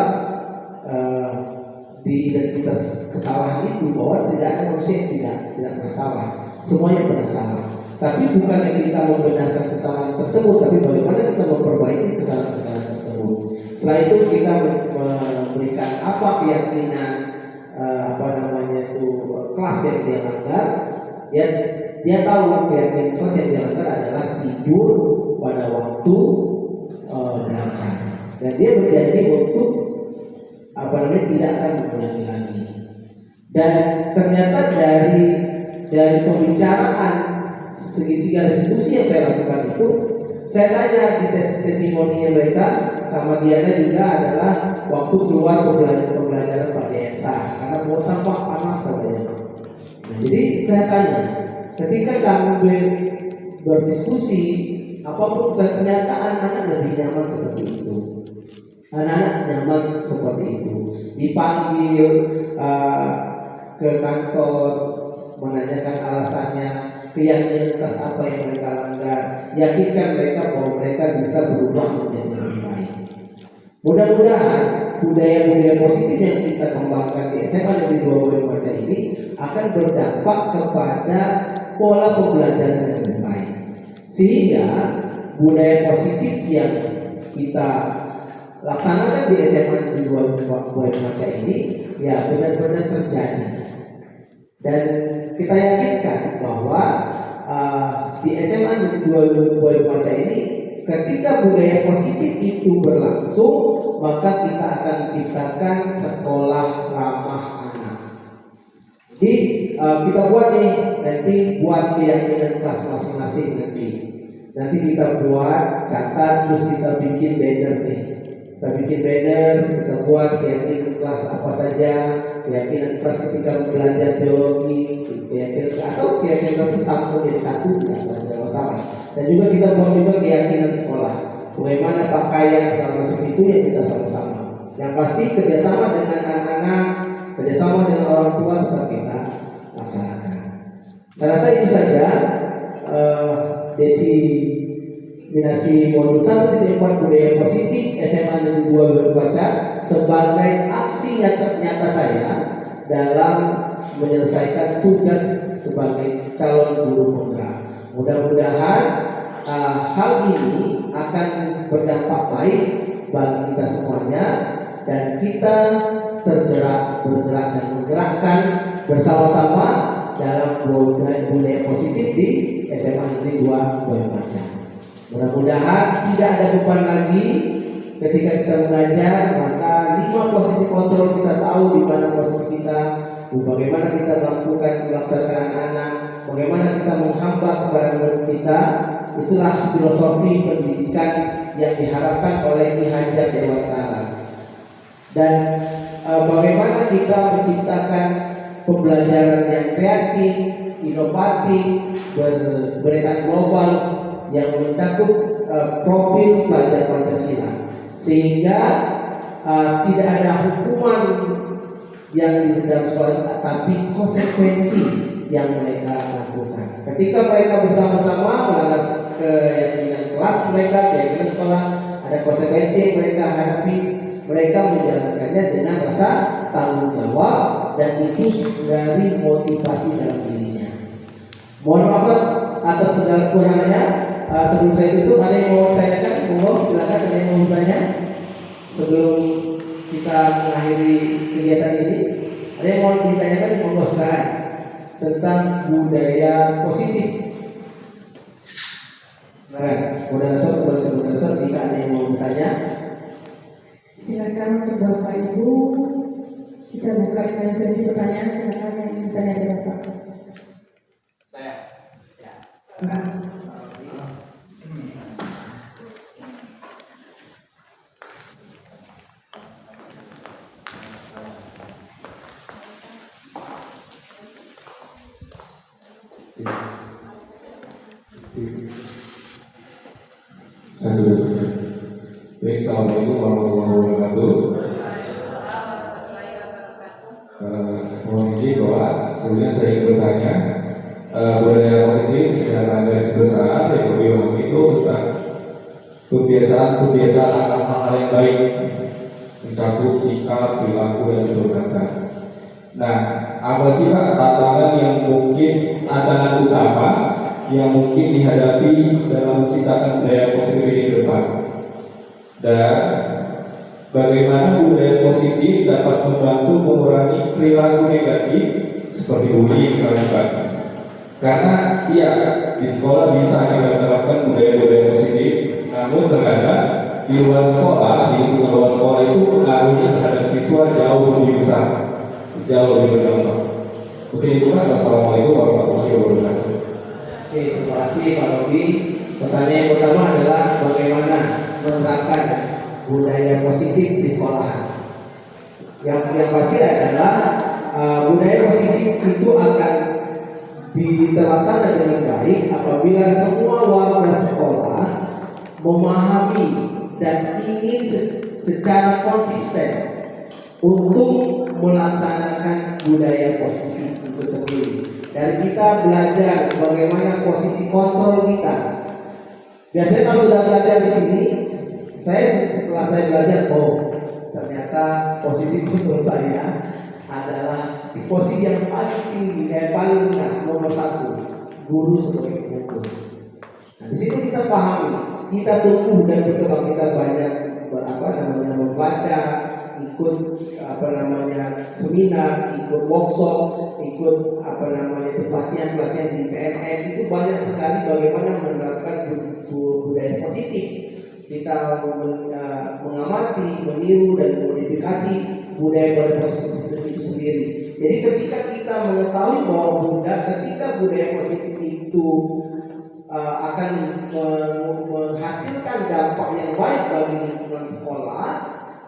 di identitas kesalahan itu bahwa tidak ada manusia yang tidak bersalah, semuanya pernah salah. Tapi bukannya kita membenarkan kesalahan tersebut, tapi bagaimana kita memperbaiki kesalahan-kesalahan tersebut. Setelah itu kita memberikan apa keyakinan kelas yang dia langgar. Dia tahu keyakinan kelas yang dia langgar adalah tidur pada waktu belajar, dan dia berjanji untuk tidak akan mengulangi lagi. Dan ternyata dari pembicaraan segitiga restitusi yang saya lakukan itu, saya tanya di testimoni mereka sama Diana juga adalah waktu keluar pembelajaran Pak Densa karena bosan Pak, panas katanya. Nah, jadi saya tanya, ketika kamu berdiskusi apapun, ternyata anak-anak lebih nyaman seperti itu. Anak-anak nyaman seperti itu. Dipanggil ke kantor, menanyakan alasannya, keyakinan atas apa yang mereka langgar, yakinkan mereka bahwa mereka bisa berubah menjadi lebih baik. Mudah-mudahan budaya-budaya positif yang kita kembangkan di SMA Negeri 2 Buah Baca ini akan berdampak kepada pola pembelajaran yang lebih baik, sehingga budaya positif yang kita laksanakan di SMA Negeri 2 Buah Baca ini ya benar-benar terjadi. Dan kita yakinkan bahwa di SMA Negeri 2 Buah Baca ini, ketika budaya positif itu berlangsung, maka kita akan menciptakan sekolah ramah anak. Jadi kita buat nanti buat keyakinan kelas masing-masing nanti kita buat, catat, terus kita bikin banner nih. Kita bikin banner, kita buat keyakinan kelas apa saja, keyakinan kelas ketika belajar biologi, keyakinan atau keyakinan kelas sambung jadi satu, tidak ada masalah. Dan juga kita buat juga keyakinan sekolah, bagaimana pakaian segala macam itu yang kita sama-sama. Yang pasti kerjasama dengan anak-anak, kerjasama dengan orang tua tetap kita laksanakan. Saya rasa itu saja Desiminasi modul 1.4 budaya positif SMA Negeri 2 Buah Baca sebagai aksi nyata saya dalam menyelesaikan tugas sebagai calon guru penggerak. Mudah-mudahan hal ini akan berdampak baik bagi kita semuanya dan kita bergerak dan menggerakkan bersama-sama dalam budaya positif di SMA Negeri 2 Boyolmaja. Mudah-mudahan tidak ada beban lagi ketika kita mengajar, maka 5 posisi kontrol kita tahu di mana posisi kita, bagaimana kita melaksanakan anak-anak, bagaimana kita menghamba kepada murid kita. Itulah filosofi pendidikan yang diharapkan oleh Ki Hajar Dewantara. Dan bagaimana kita menciptakan pembelajaran yang kreatif, inovatif, berberetan global yang mencakup profil pelajar Pancasila, sehingga tidak ada hukuman yang di dalam sekolah, tapi konsekuensi yang mereka lakukan. Ketika mereka bersama-sama melanggar keyakinan kelas mereka, keyakinan sekolah, ada konsekuensi yang mereka hadapi. Mereka menjalankannya dengan rasa tanggung jawab dan itu dari motivasi dalam dirinya. Mohon maaf atas segala kekurangannya. Sebelum saya tutup, ada yang mau tanyakan? Silakan, ada yang mau bertanya sebelum kita mengakhiri kegiatan ini. Ada yang mau ditanyakan? Monggo silakan, tentang budaya positif. Nah, moderator, jika ada yang mau bertanya, Silakan untuk Bapak Ibu, kita buka dengan sesi pertanyaan. Silakan yang bertanya dari Bapak. Saya. Ya. Assalamualaikum warahmatullahi wabarakatuh. Mohon izin bahwa sebelumnya saya ingin bertanya, budaya positif secara garis besar yang lebih itu tentang kebiasaan hal-hal yang baik, mencakup sikap, perilaku dan tindakan. Nah, apa sih Pak tantangan yang mungkin ada utama yang mungkin dihadapi dalam menciptakan budaya positif ini ke depan? Dan bagaimana budaya positif dapat membantu mengurangi perilaku negatif seperti bullying misalnya Pak? Karena ya di sekolah bisa kita menerapkan budaya-budaya positif, namun terkadang di luar sekolah itu pengaruhnya terhadap siswa jauh lebih besar, jauh lebih berdampak. Oke, itu kan. Assalamualaikum warahmatullahi wabarakatuh. Oke, terima kasih Pak Robi. Pertanyaan yang pertama adalah bagaimana menerapkan budaya positif di sekolah. Yang pasti adalah budaya positif itu akan terlaksana dengan baik apabila semua warga sekolah memahami dan ingin secara konsisten untuk melaksanakan budaya positif itu sendiri. Dan kita belajar bagaimana posisi kontrol kita. Biasanya kalau sudah belajar di sini, setelah saya belajar, ternyata posisi menurut saya adalah di posisi yang paling tinggi, paling rendah, nomor 1, guru sebagai pemukul. Nah, di situ kita pahami, kita tumbuh dan berkembang, kita banyak membaca, ikut seminar, ikut workshop, ikut pelatihan di PMN. Itu banyak sekali bagaimana menerapkan budaya positif. Kita mengamati, meniru dan modifikasi budaya positif itu sendiri. Jadi ketika kita mengetahui bahwa ketika budaya positif itu akan menghasilkan dampak yang baik bagi lingkungan sekolah,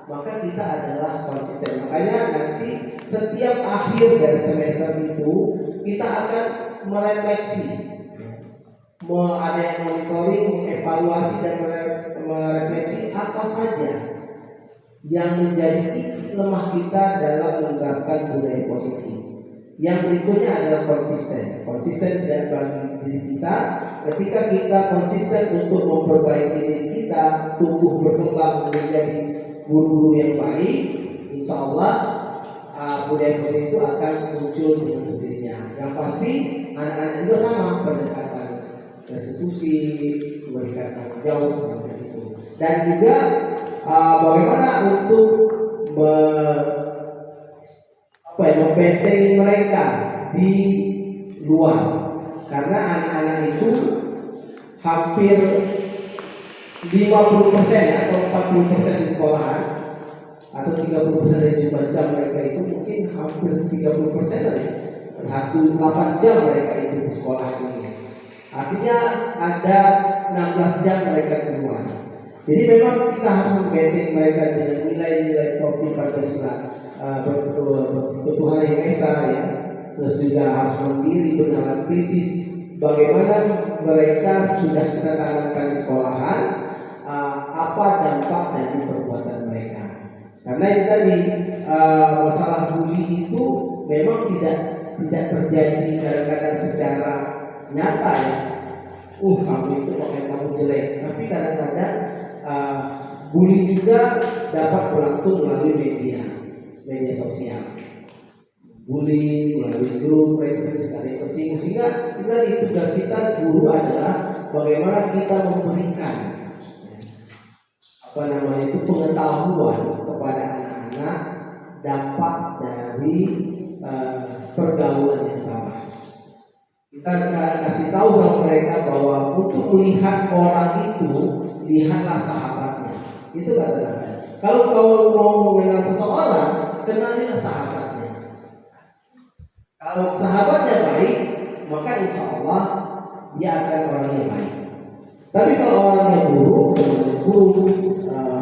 maka kita adalah konsisten. Makanya nanti setiap akhir dari semester itu kita akan merefleksi, ada yang monitoring, mengevaluasi dan merefleksi apa saja yang menjadi titik lemah kita dalam menerapkan budaya positif. Yang berikutnya adalah konsisten bagi diri kita. Ketika kita konsisten untuk memperbaiki diri kita, tumbuh berkembang menjadi guru-guru yang baik, insya Allah budaya positif itu akan muncul dengan sendirinya. Yang pasti anak-anak juga sama pendekatan restitusi, memberikan tanggung jawab seperti itu. Dan juga bagaimana untuk membentengi mereka di luar, karena anak-anak itu hampir 50% atau 40% di sekolahan atau 30% dari jumlah jam mereka itu mungkin hampir 30% dari 8 jam mereka itu di sekolah ini. Artinya ada 16 jam mereka keluar. Jadi memang kita harus membentengi mereka dengan nilai-nilai Tauhid Pancasila, Tuhan Yang Esa ya. Terus juga harus mandiri, bernalar kritis. Bagaimana mereka sudah kita tanamkan di sekolahan, apa dampak dari perbuatan mereka. Karena itu tadi masalah bully itu memang tidak terjadi kadang-kadang secara nyata ya. Kamu itu pakai kamu jelek. Tapi kadang-kadang bully juga dapat berlangsung melalui media sosial. Bully melalui grup, sekali tersinggung, sehingga tugas kita guru adalah bagaimana kita memberikan pengetahuan kepada anak-anak dampak dari pergaulan yang salah. Kita kasih tahu sama mereka bahwa untuk melihat orang itu, lihatlah sahabatnya. Itu kata-kata. Kalau kau mau mengenal seseorang, kenalilah sahabatnya. Kalau sahabatnya baik, maka insya Allah dia akan orang yang baik. Tapi kalau orangnya buruk,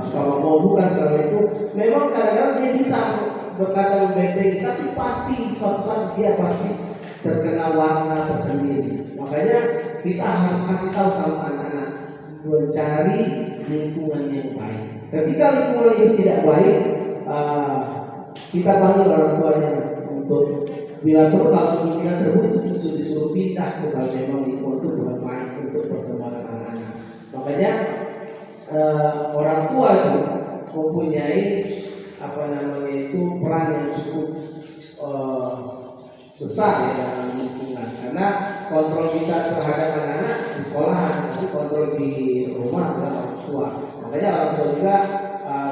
suka bukan selama itu, memang kadang-kadang dia bisa berkata membentengi, tapi pasti suatu saat dia pasti terkena warna tersendiri. Makanya kita harus kasih tahu sama anak-anak, mencari lingkungan yang baik. Ketika lingkungan itu tidak baik, kita panggil orang tuanya untuk bila perlu, kalau kemungkinan terburuk itu disuruh pindah kalau memang lingkungan itu kurang baik untuk perkembangan anak-anak. Makanya orang tua itu mempunyai peran yang cukup besar ya dalam lingkungan, karena kontrol kita terhadap anak-anak di sekolah, tapi kontrol di rumah adalah orang tua. Makanya orang tua juga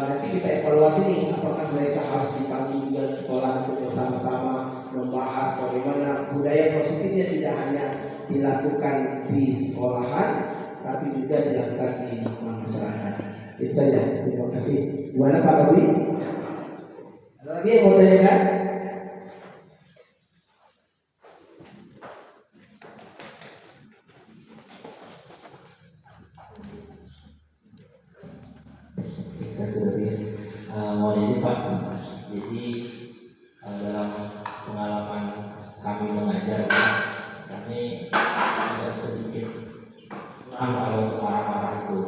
nanti kita evaluasi nih, apakah mereka harus dipanggil juga di sekolah untuk bersama-sama membahas bagaimana budaya positifnya tidak hanya dilakukan di sekolahan, tapi juga dilakukan di masyarakat. Itu saja. Terima kasih. Gimana Pak Robi? Ada lagi yang mau tanyakan? Mohon izin Pak. Jadi dalam pengalaman kami mengajar, kami agak sedikit kalau untuk marah-marah itu.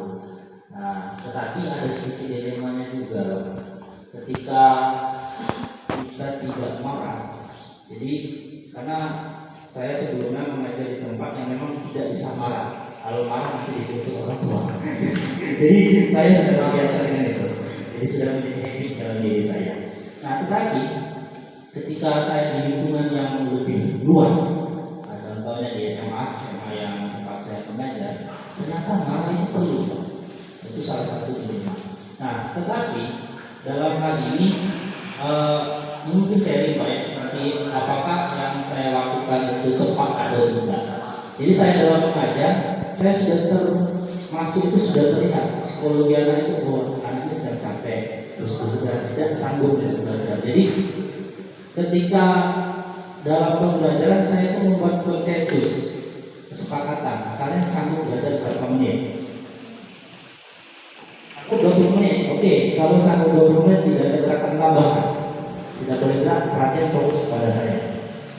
Nah, tetapi ada sedikit dilemanya juga loh. Ketika kita tidak marah, jadi karena saya sebelumnya mengajar di tempat yang memang tidak bisa marah. Kalau marah nanti dituntut orang tua. Jadi saya sudah terbiasa dengan itu. Jadi sudah menjadi habit dalam diri saya. Nah, tetapi ketika saya di lingkungan yang lebih luas, contohnya di SMA yang tempat saya mengajar, ternyata marah itu perlu. Itu salah satu dilema. Nah, tetapi dalam hal ini mungkin saya riwayat seperti apakah yang saya lakukan itu tepat atau tidak. Jadi saya dalam mengajar, saya sudah termasuk itu sudah terlihat psikologi anak itu bahwa anaknya sedang capek, terus sudah tidak sanggup untuk belajar. Jadi ketika dalam pembelajaran saya itu membuat konsensus kesepakatan, kalian sanggup belajar berapa menit? Aku 20 menit, oke. Kalau sanggup 20 menit tidak ada gerakan tambahan, tidak boleh gerak, perhatian fokus kepada saya.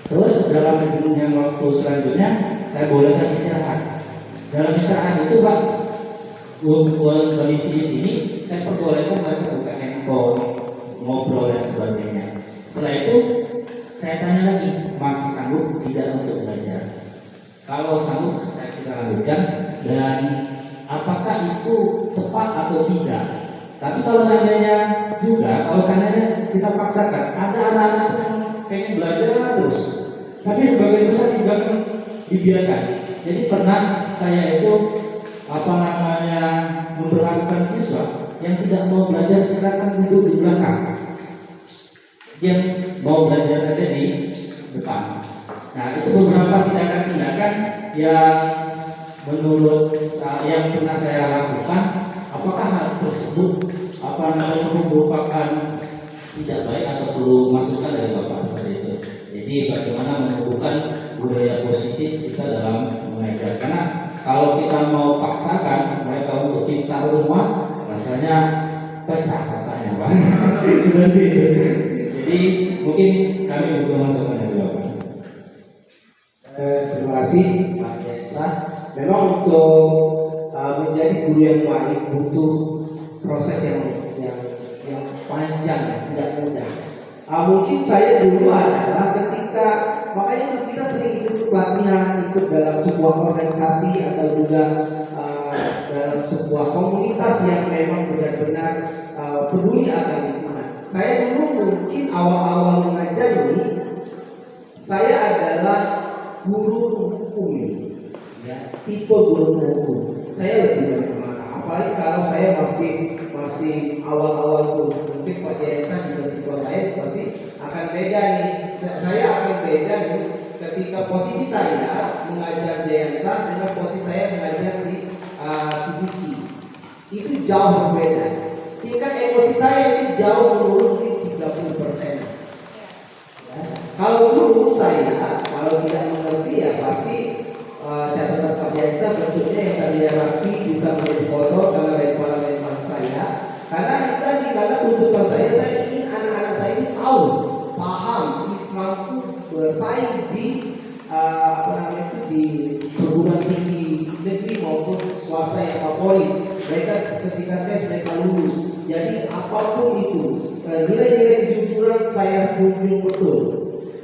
Terus dalam yang waktu selanjutnya saya bolehkan istirahat. Dalam istirahat itu Pak, kondisi di sini saya perbolehkan mereka buka handphone, ngobrol dan sebagainya. Setelah itu saya tanya lagi, masih sanggup tidak untuk belajar? Kalau sanggup saya kita lanjutkan, dan apakah itu tepat atau tidak? Tapi kalau seandainya kita paksakan, ada anak-anak yang pengen belajar terus, tapi sebagian besar juga dibiarkan. Jadi pernah saya itu memperlakukan siswa yang tidak mau belajar silakan duduk di belakang, yang mau belajar saja di depan. Nah, itu beberapa tindakan-tindakan yang menurut yang pernah saya lakukan. Apakah hal tersebut merupakan tidak baik atau perlu masukan dari Bapak seperti itu? Jadi bagaimana menumbuhkan budaya positif kita dalam mengajar? Karena kalau kita mau paksakan mereka untuk pintar semua, rasanya pecah katanya, Pak. Seperti itu. Jadi mungkin kami butuh masukan dari Bapak. Terima kasih Pak Yensa. Memang untuk menjadi guru yang baik butuh proses yang panjang, tidak mudah. Mungkin saya dulu adalah ketika, makanya kita sering ikut pelatihan, ikut dalam sebuah organisasi atau juga dalam sebuah komunitas yang memang benar-benar peduli akan lingkungan. Saya dulu mungkin awal-awal mengajar ini, saya adalah guru hukum, ya, tipe guru hukum. Saya lebih banyak marah, apalagi kalau saya masih awal-awal tuh. Mungkin Pak Yensa juga siswa saya pasti akan beda nih. Saya akan beda nih ketika posisi saya mengajar Yensa dengan posisi saya mengajar di Sidiki. Itu jauh berbeda. Tingkat emosi saya itu jauh menurun di 30%. Ya. Kalau dulu saya kalau tidak mengerti ya pasti catatan Pak Yensa bentuknya yang tadinya rapi bisa menjadi kotor karena lempar saya. Karena tuntutan saya ingin anak-anak saya ini tahu, paham, mampu bersaing di di perguruan tinggi negeri maupun swasta yang favorit. Mereka ketika tes mereka lulus. Jadi apapun itu nilai-nilai kejujuran saya kunjung betul.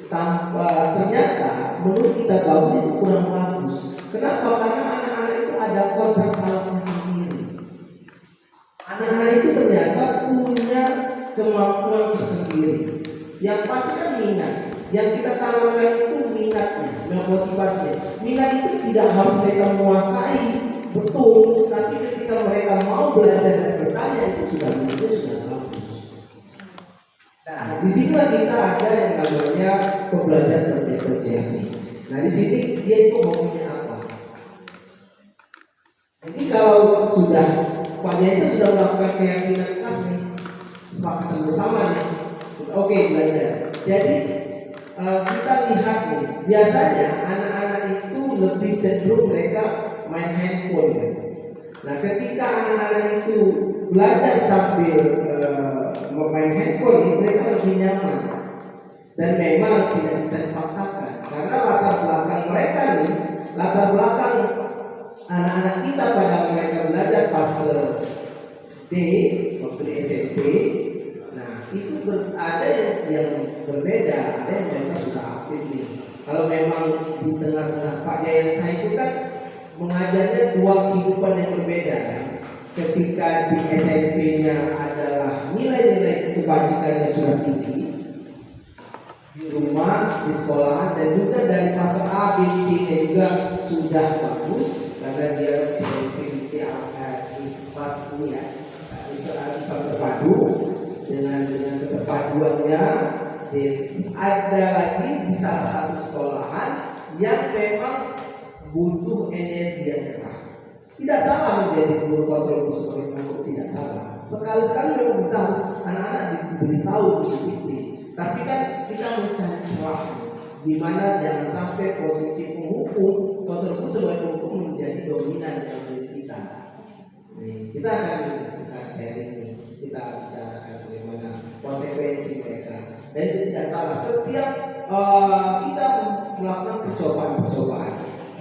Ternyata menurut kita bagus itu kurang bagus. Kenapa? Karena anak-anak itu ada kodrat alamnya sendiri. Anak-anak itu ternyata punya kemampuan tersendiri. Yang pasti kan minat. Yang kita tanamkan itu minatnya, motivasinya. Minat itu tidak harus mereka menguasai betul, tapi ketika mereka mau belajar dan bertanya itu sudah bagus. Nah, di sini kita ada yang namanya pembelajaran berdifferensiasi. Nah, di sini dia itu maunya apa? Jadi kalau sudah Pak Yensa sudah melakukan keyakinan kelas nih, kesepakatan bersama nih, oke belajar. Jadi kita lihat nih, biasanya anak-anak itu lebih cenderung mereka main handphone ya. Nah, ketika anak-anak itu belajar sambil main handphone ini, mereka lebih nyaman dan memang tidak bisa dipaksakan karena latar belakang mereka nih, latar belakang anak-anak kita pada mereka belajar fase D waktu di SMP. Nah, itu ada yang berbeda, ada yang mereka sudah aktif nih. Kalau memang di tengah-tengah Pak Yensa itu kan mengajarnya dua kehidupan yang berbeda kan. Ketika di SMP-nya adalah nilai-nilai kebajikannya sudah tinggi, di rumah, di sekolahan, dan juga dari fase A, B, C-nya juga sudah bagus karena dia SMP ini ya bisa terpadu dengan keterpaduannya. Ada lagi di salah satu sekolahan yang memang butuh energi yang keras. Tidak salah menjadi guru kontrol sebagai guru, tidak salah. Sekali-sekali memang kita harus anak-anak diberitahu disiplin. Tapi kan kita mencari celah di mana jangan sampai posisi penghukum kontrol sebagai penghukum menjadi dominan dalam diri kita. Kita akan sharing, kita bicarakan bagaimana konsekuensi mereka. Dan itu tidak salah. Setiap kita melakukan percobaan.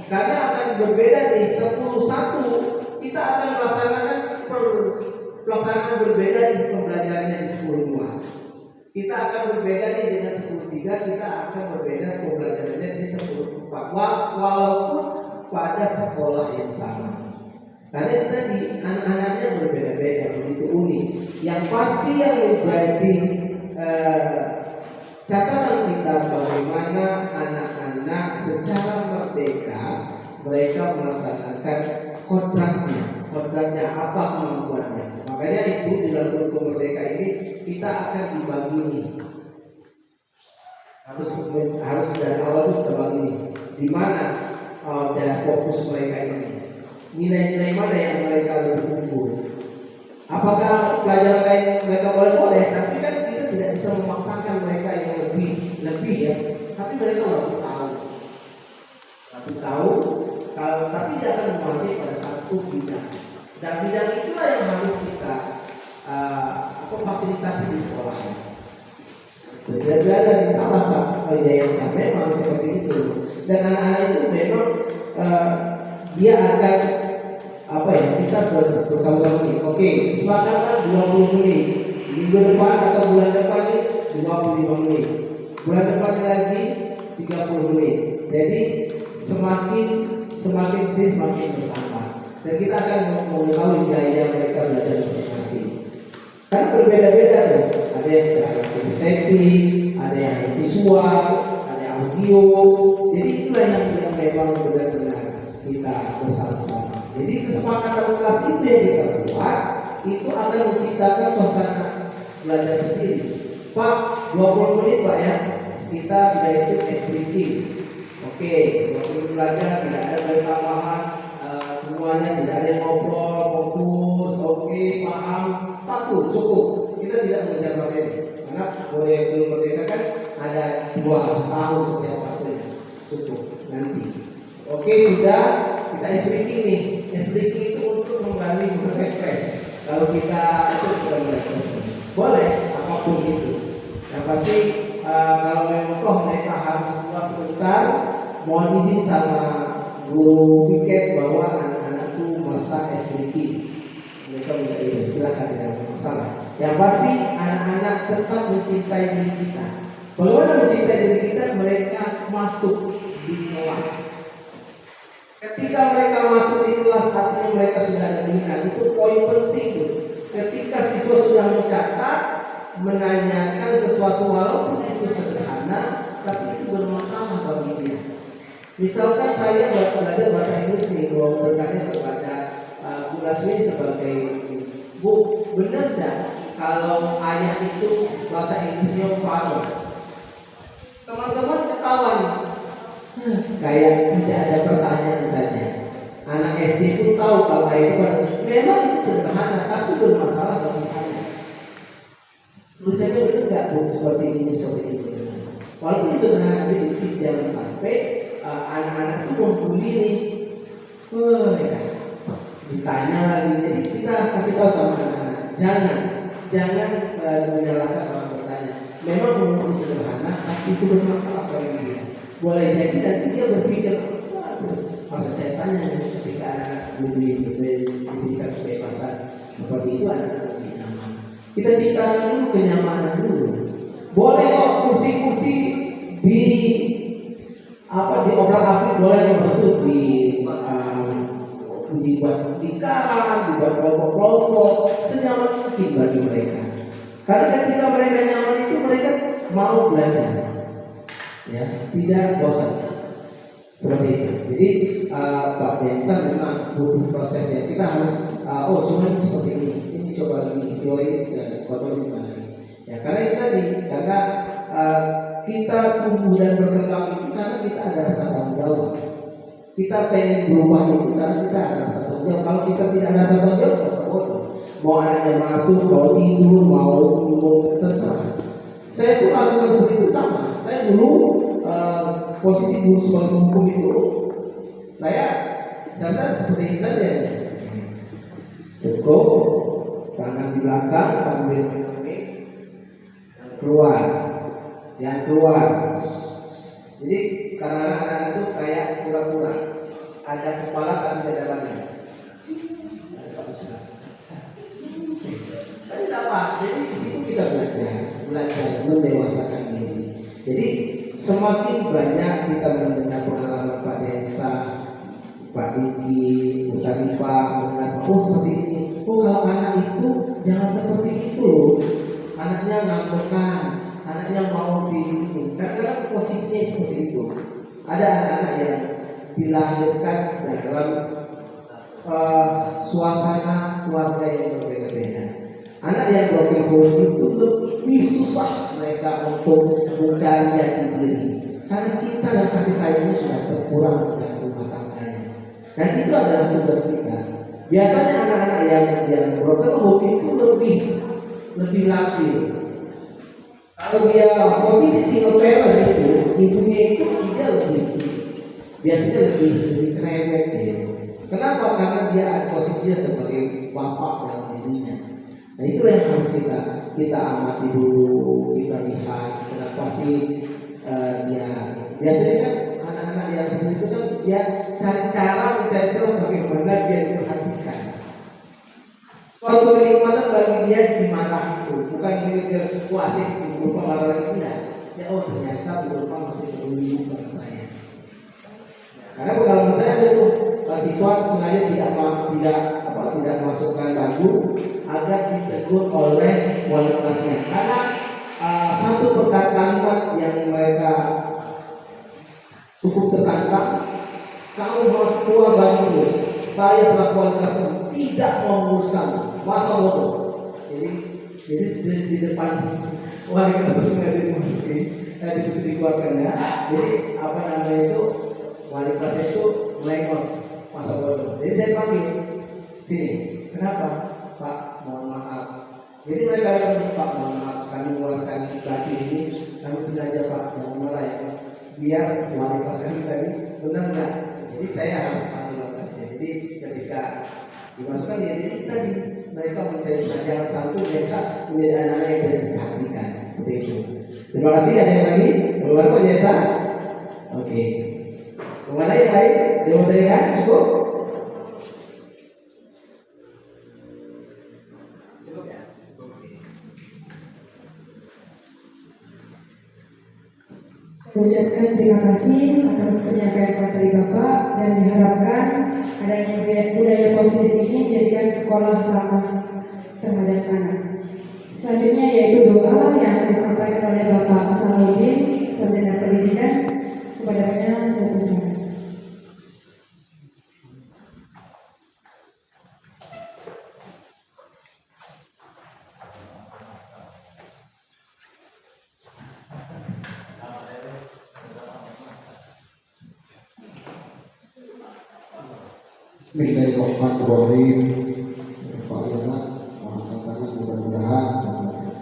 Karena akan berbeda nih, 10-1 kita akan melaksanakan pelaksanaan berbeda di pembelajarannya di 10-2. Kita akan berbeda nih dengan 10-3, kita akan berbeda pembelajarannya di 10-4. Walaupun pada sekolah yang sama. Karena tadi anak-anaknya berbeda-beda, begitu unik. Yang pasti yang menjadi catatan kita bagaimana anak-anak secara merdeka mereka melaksanakan kodratnya apa kemampuannya. Makanya itu di dalam kurikulum merdeka ini kita akan dibagi nih. Harus dari awal itu kita bagi di mana dan fokus mereka ini. Nilai-nilai mana yang mereka lebih unggul? Apakah pelajaran lain mereka boleh, tapi kan kita tidak bisa memaksakan mereka yang lebih ya. Tapi mereka wajib tahu, kalau tapi dia akan menguasai pada satu bidang. Dan bidang itulah yang harus kita fasilitasi di sekolah. Tidak ada yang salah Pak, yang sampai memang seperti itu. Dan anak-anak itu memang dia akan kita bersama-sama nih. Oke, kesepakatan 20 menit. Minggu depan atau bulan depan ini 25 menit. Bulan depan lagi 30 menit. Jadi semakin bertambah. Dan kita akan mengetahui gaya mereka belajar masing-masing. Karena berbeda-beda tuh. Ada yang secara estetik, ada yang visual, ada audio. Jadi itulah yang memang benar-benar kita bersama-sama. Jadi kesepakatan kelas itu yang kita buat itu akan menciptakan suasana belajar sendiri. Pak, 20 menit Pak ya, kita sudah ikut SPT. Oke, 20 belajar, tidak ada gaya tambahan, semuanya tidak ada yang ngobrol, fokus, oke, paham, satu cukup. Kita tidak mengejar materi, karena kurikulum merdeka kan ada 2 tahun setiap fasenya, cukup nanti. Oke, sudah kita SPT nih. SPT itu untuk kembali berrefresh. Kalau kita itu sudah berrefresh, boleh apapun itu. Yang pasti kalau memang toh mereka harus keluar sebentar, mohon izin sama guru piket bahwa anak-anak itu masa SPT. Mereka minta izin, silakan, tidak ada masalah. Yang pasti anak-anak tetap mencintai diri kita. Bagaimana mencintai diri kita? Mereka masuk di kelas. Ketika mereka masuk di kelas, artinya mereka sudah ada minat. Itu poin penting tuh. Ketika siswa sudah mencatat, menanyakan sesuatu walaupun itu sederhana, tapi itu bermasalah bagi dia. Misalkan saya belajar bahasa Inggris nih, mau bertanya kepada Bu Rasmi sebagai Bu, benar nggak kalau ayah itu bahasa Inggrisnya father? Teman-teman ketawa nih. Kayak tidak ada pertanyaan saja. Anak SD pun tahu kalau itu kan memang itu sederhana, tapi bermasalah bagi saya. Terus saya benar nggak Bu seperti ini seperti itu. Walaupun itu sederhana, itu jangan sampai anak-anak itu membuli nih. Ya. Ditanya lagi, jadi kita kasih tahu sama anak-anak, jangan menyalahkan orang bertanya. Memang umur sederhana, tapi itu bermasalah bagi dia. Boleh jadi nanti dia berpikir, masa saya tanya ketika anak diberikan kebebasan seperti itu, anak lebih nyaman. Kita ciptakan dulu kenyamanan dulu. Boleh kok kursi-kursi diobrak-abrik, boleh kok dibuat lingkaran, dibuat kelompok-kelompok, senyaman mungkin bagi mereka. Karena ketika mereka nyaman itu mereka mau belajar. Ya, tidak bosan seperti itu. Jadi Pak Jensan memang butuh proses ya. Kita harus cuma seperti ini coba lagi teori dan kontrol gimana ya. Karena itu tadi, karena kita tumbuh dan berkembang itu karena kita ada rasa tanggung jawab. Kita pengen berubah itu karena kita ada rasa tanggung jawab. Kalau kita tidak ada rasa tanggung jawab, masa bodoh. Mau anaknya masuk, mau tidur, mau terserah. Saya pun lakukan seperti itu sama. Saya dulu posisi guru sebagai hukum itu saya seperti ini saja. Cukup tangan di belakang sambil mengambil yang keluar. Jadi karena anak-anak itu kayak pura-pura ada kepala tapi tidak ada badan. Tapi tidak apa. Jadi di situ kita belajar mendewasakan diri. Jadi semakin banyak kita mendengar pengalaman Pak Densa, Pak Diki, Bu Sarifah, mendengar seperti ini. Kalau anak itu jangan seperti itu. Anaknya ngambekan, anaknya mau kadang-kadang posisinya seperti itu. Ada anak-anak yang dilahirkan dalam suasana keluarga yang berbeda-beda. Anak yang broken home itu lebih susah mereka untuk mencari jati diri karena cinta dan kasih sayangnya sudah berkurang dalam rumah tangganya. Dan itu adalah tugas kita. Biasanya anak-anak yang broken home itu lebih labil. Kalau dia posisi single parent itu, ibunya itu dia biasanya lebih cerewet ya. Kenapa? Karena dia posisinya sebagai bapak dalam dirinya. Nah itulah yang harus kita amati dulu, kita lihat kenapa sih dia biasanya kan anak-anak yang seperti itu kan dia mencari cara bagaimana dia diperhatikan. Suatu kenikmatan bagi dia dimarahi itu, bukan milik kuasai berupa marah tidak. Ya oh ternyata berupa masih peduli sama saya. Karena pengalaman saya itu siswa sengaja tidak masukkan baju agar ditegur oleh wali kelasnya. Karena satu kalimat yang mereka cukup tertantang, kamu harus keluar baju terus. Saya selaku wali kelas tidak mau menguruskan masa bodoh. Jadi di depan wali kelas sengaja dimasukin, dikeluarkannya. Jadi apa namanya itu? Wali kelas itu melengos masa bodoh. Jadi saya panggil sini. Kenapa? Pak, mohon maaf. Jadi mereka bilang, Pak, mohon maaf, kami mengeluarkan baju ini, kami sengaja Pak, jangan marah ya Pak. Biar wali kelas kami tadi benar nggak? Jadi saya harus panggil wali kelasnya. Jadi ketika dimasukkan jadi tadi mereka mencari jangan sampai mereka menjadi anak-anak yang tidak diperhatikan seperti itu. Terima kasih. Ada yang lagi? Keluar Pak Jasa? Oke. Kemana yang lain? Dimonterikan cukup? Cukup ya? Ucapkan terima kasih atas penyampaian materi Bapak dan diharapkan adanya budaya positif ini menjadikan sekolah ramah terhadap anak. Selanjutnya yaitu doa yang akan disampaikan oleh Bapak Salahuddin, Sarjana Pendidikan. Kepadanya saya persilakan. Bismillahirrahmanirrahim. Pak Yana, mengatakan mudah-mudahan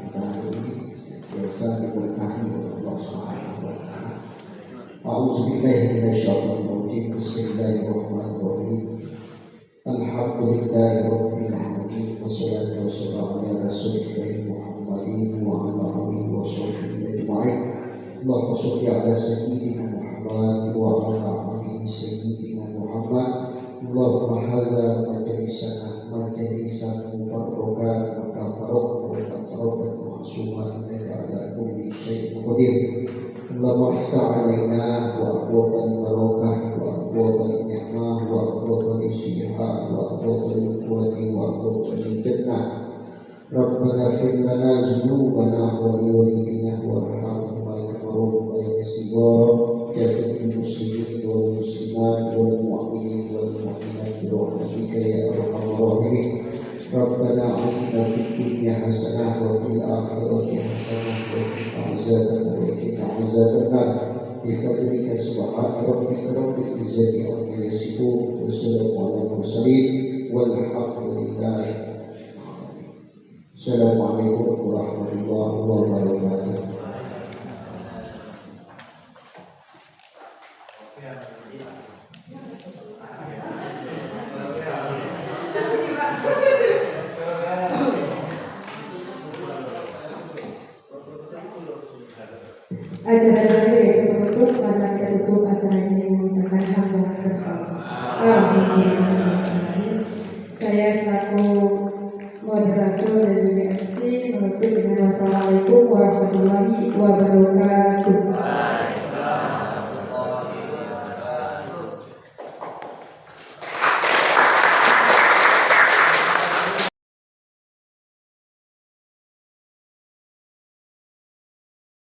kita hari ini biasa diberkahi oleh Allah Subhanahu wa taala. A'udzubillahi minasyaitonir rajim. Bismillahirrahmanirrahim. Alhamdulillahirabbil alamin wassalatu wassalamu ala rasulillah Muhammadin wa ala alihi washabbihi ajma'in. Allahumma shalli ala sayyidina Muhammad wa ala ali sayyidina Muhammad. Allahumma hadza majlisana majlisan mubarrakan wa tabarrakan ma'suman innaka ala kulli syai'in qadir. Allahumma iftah 'alaina wa abwaabal barakah wa abwaabal ni'mah wa abwaabal isyihah wa abwaabal quwwati wa abwaabal jannah. Rabbana ighfir lana dzunubana wa liwalidina warhamhuma kama rabbayana shighara. Jami'il muslimin wal muslimat wal mu'minin wal mu'minat bi rahmatika ya arhamar rahimin. Rabbana atina fid dunya hasanah wa fil akhirati hasanah wa qina azabannar. Bi fadlika subhana rabbika rabbil izzati amma yasifun wa salamun alal mursalin walhamdulillahi. Assalamualaikum warahmatullahi wabarakatuh. Acara terakhir yaitu penutup, maka kita tutup acara ini mengucapkan hamdalah bersama. Alhamdulillah. Saya selaku moderator dan juga MC menutup dengan wassalamualaikum warahmatullahi wabarakatuh.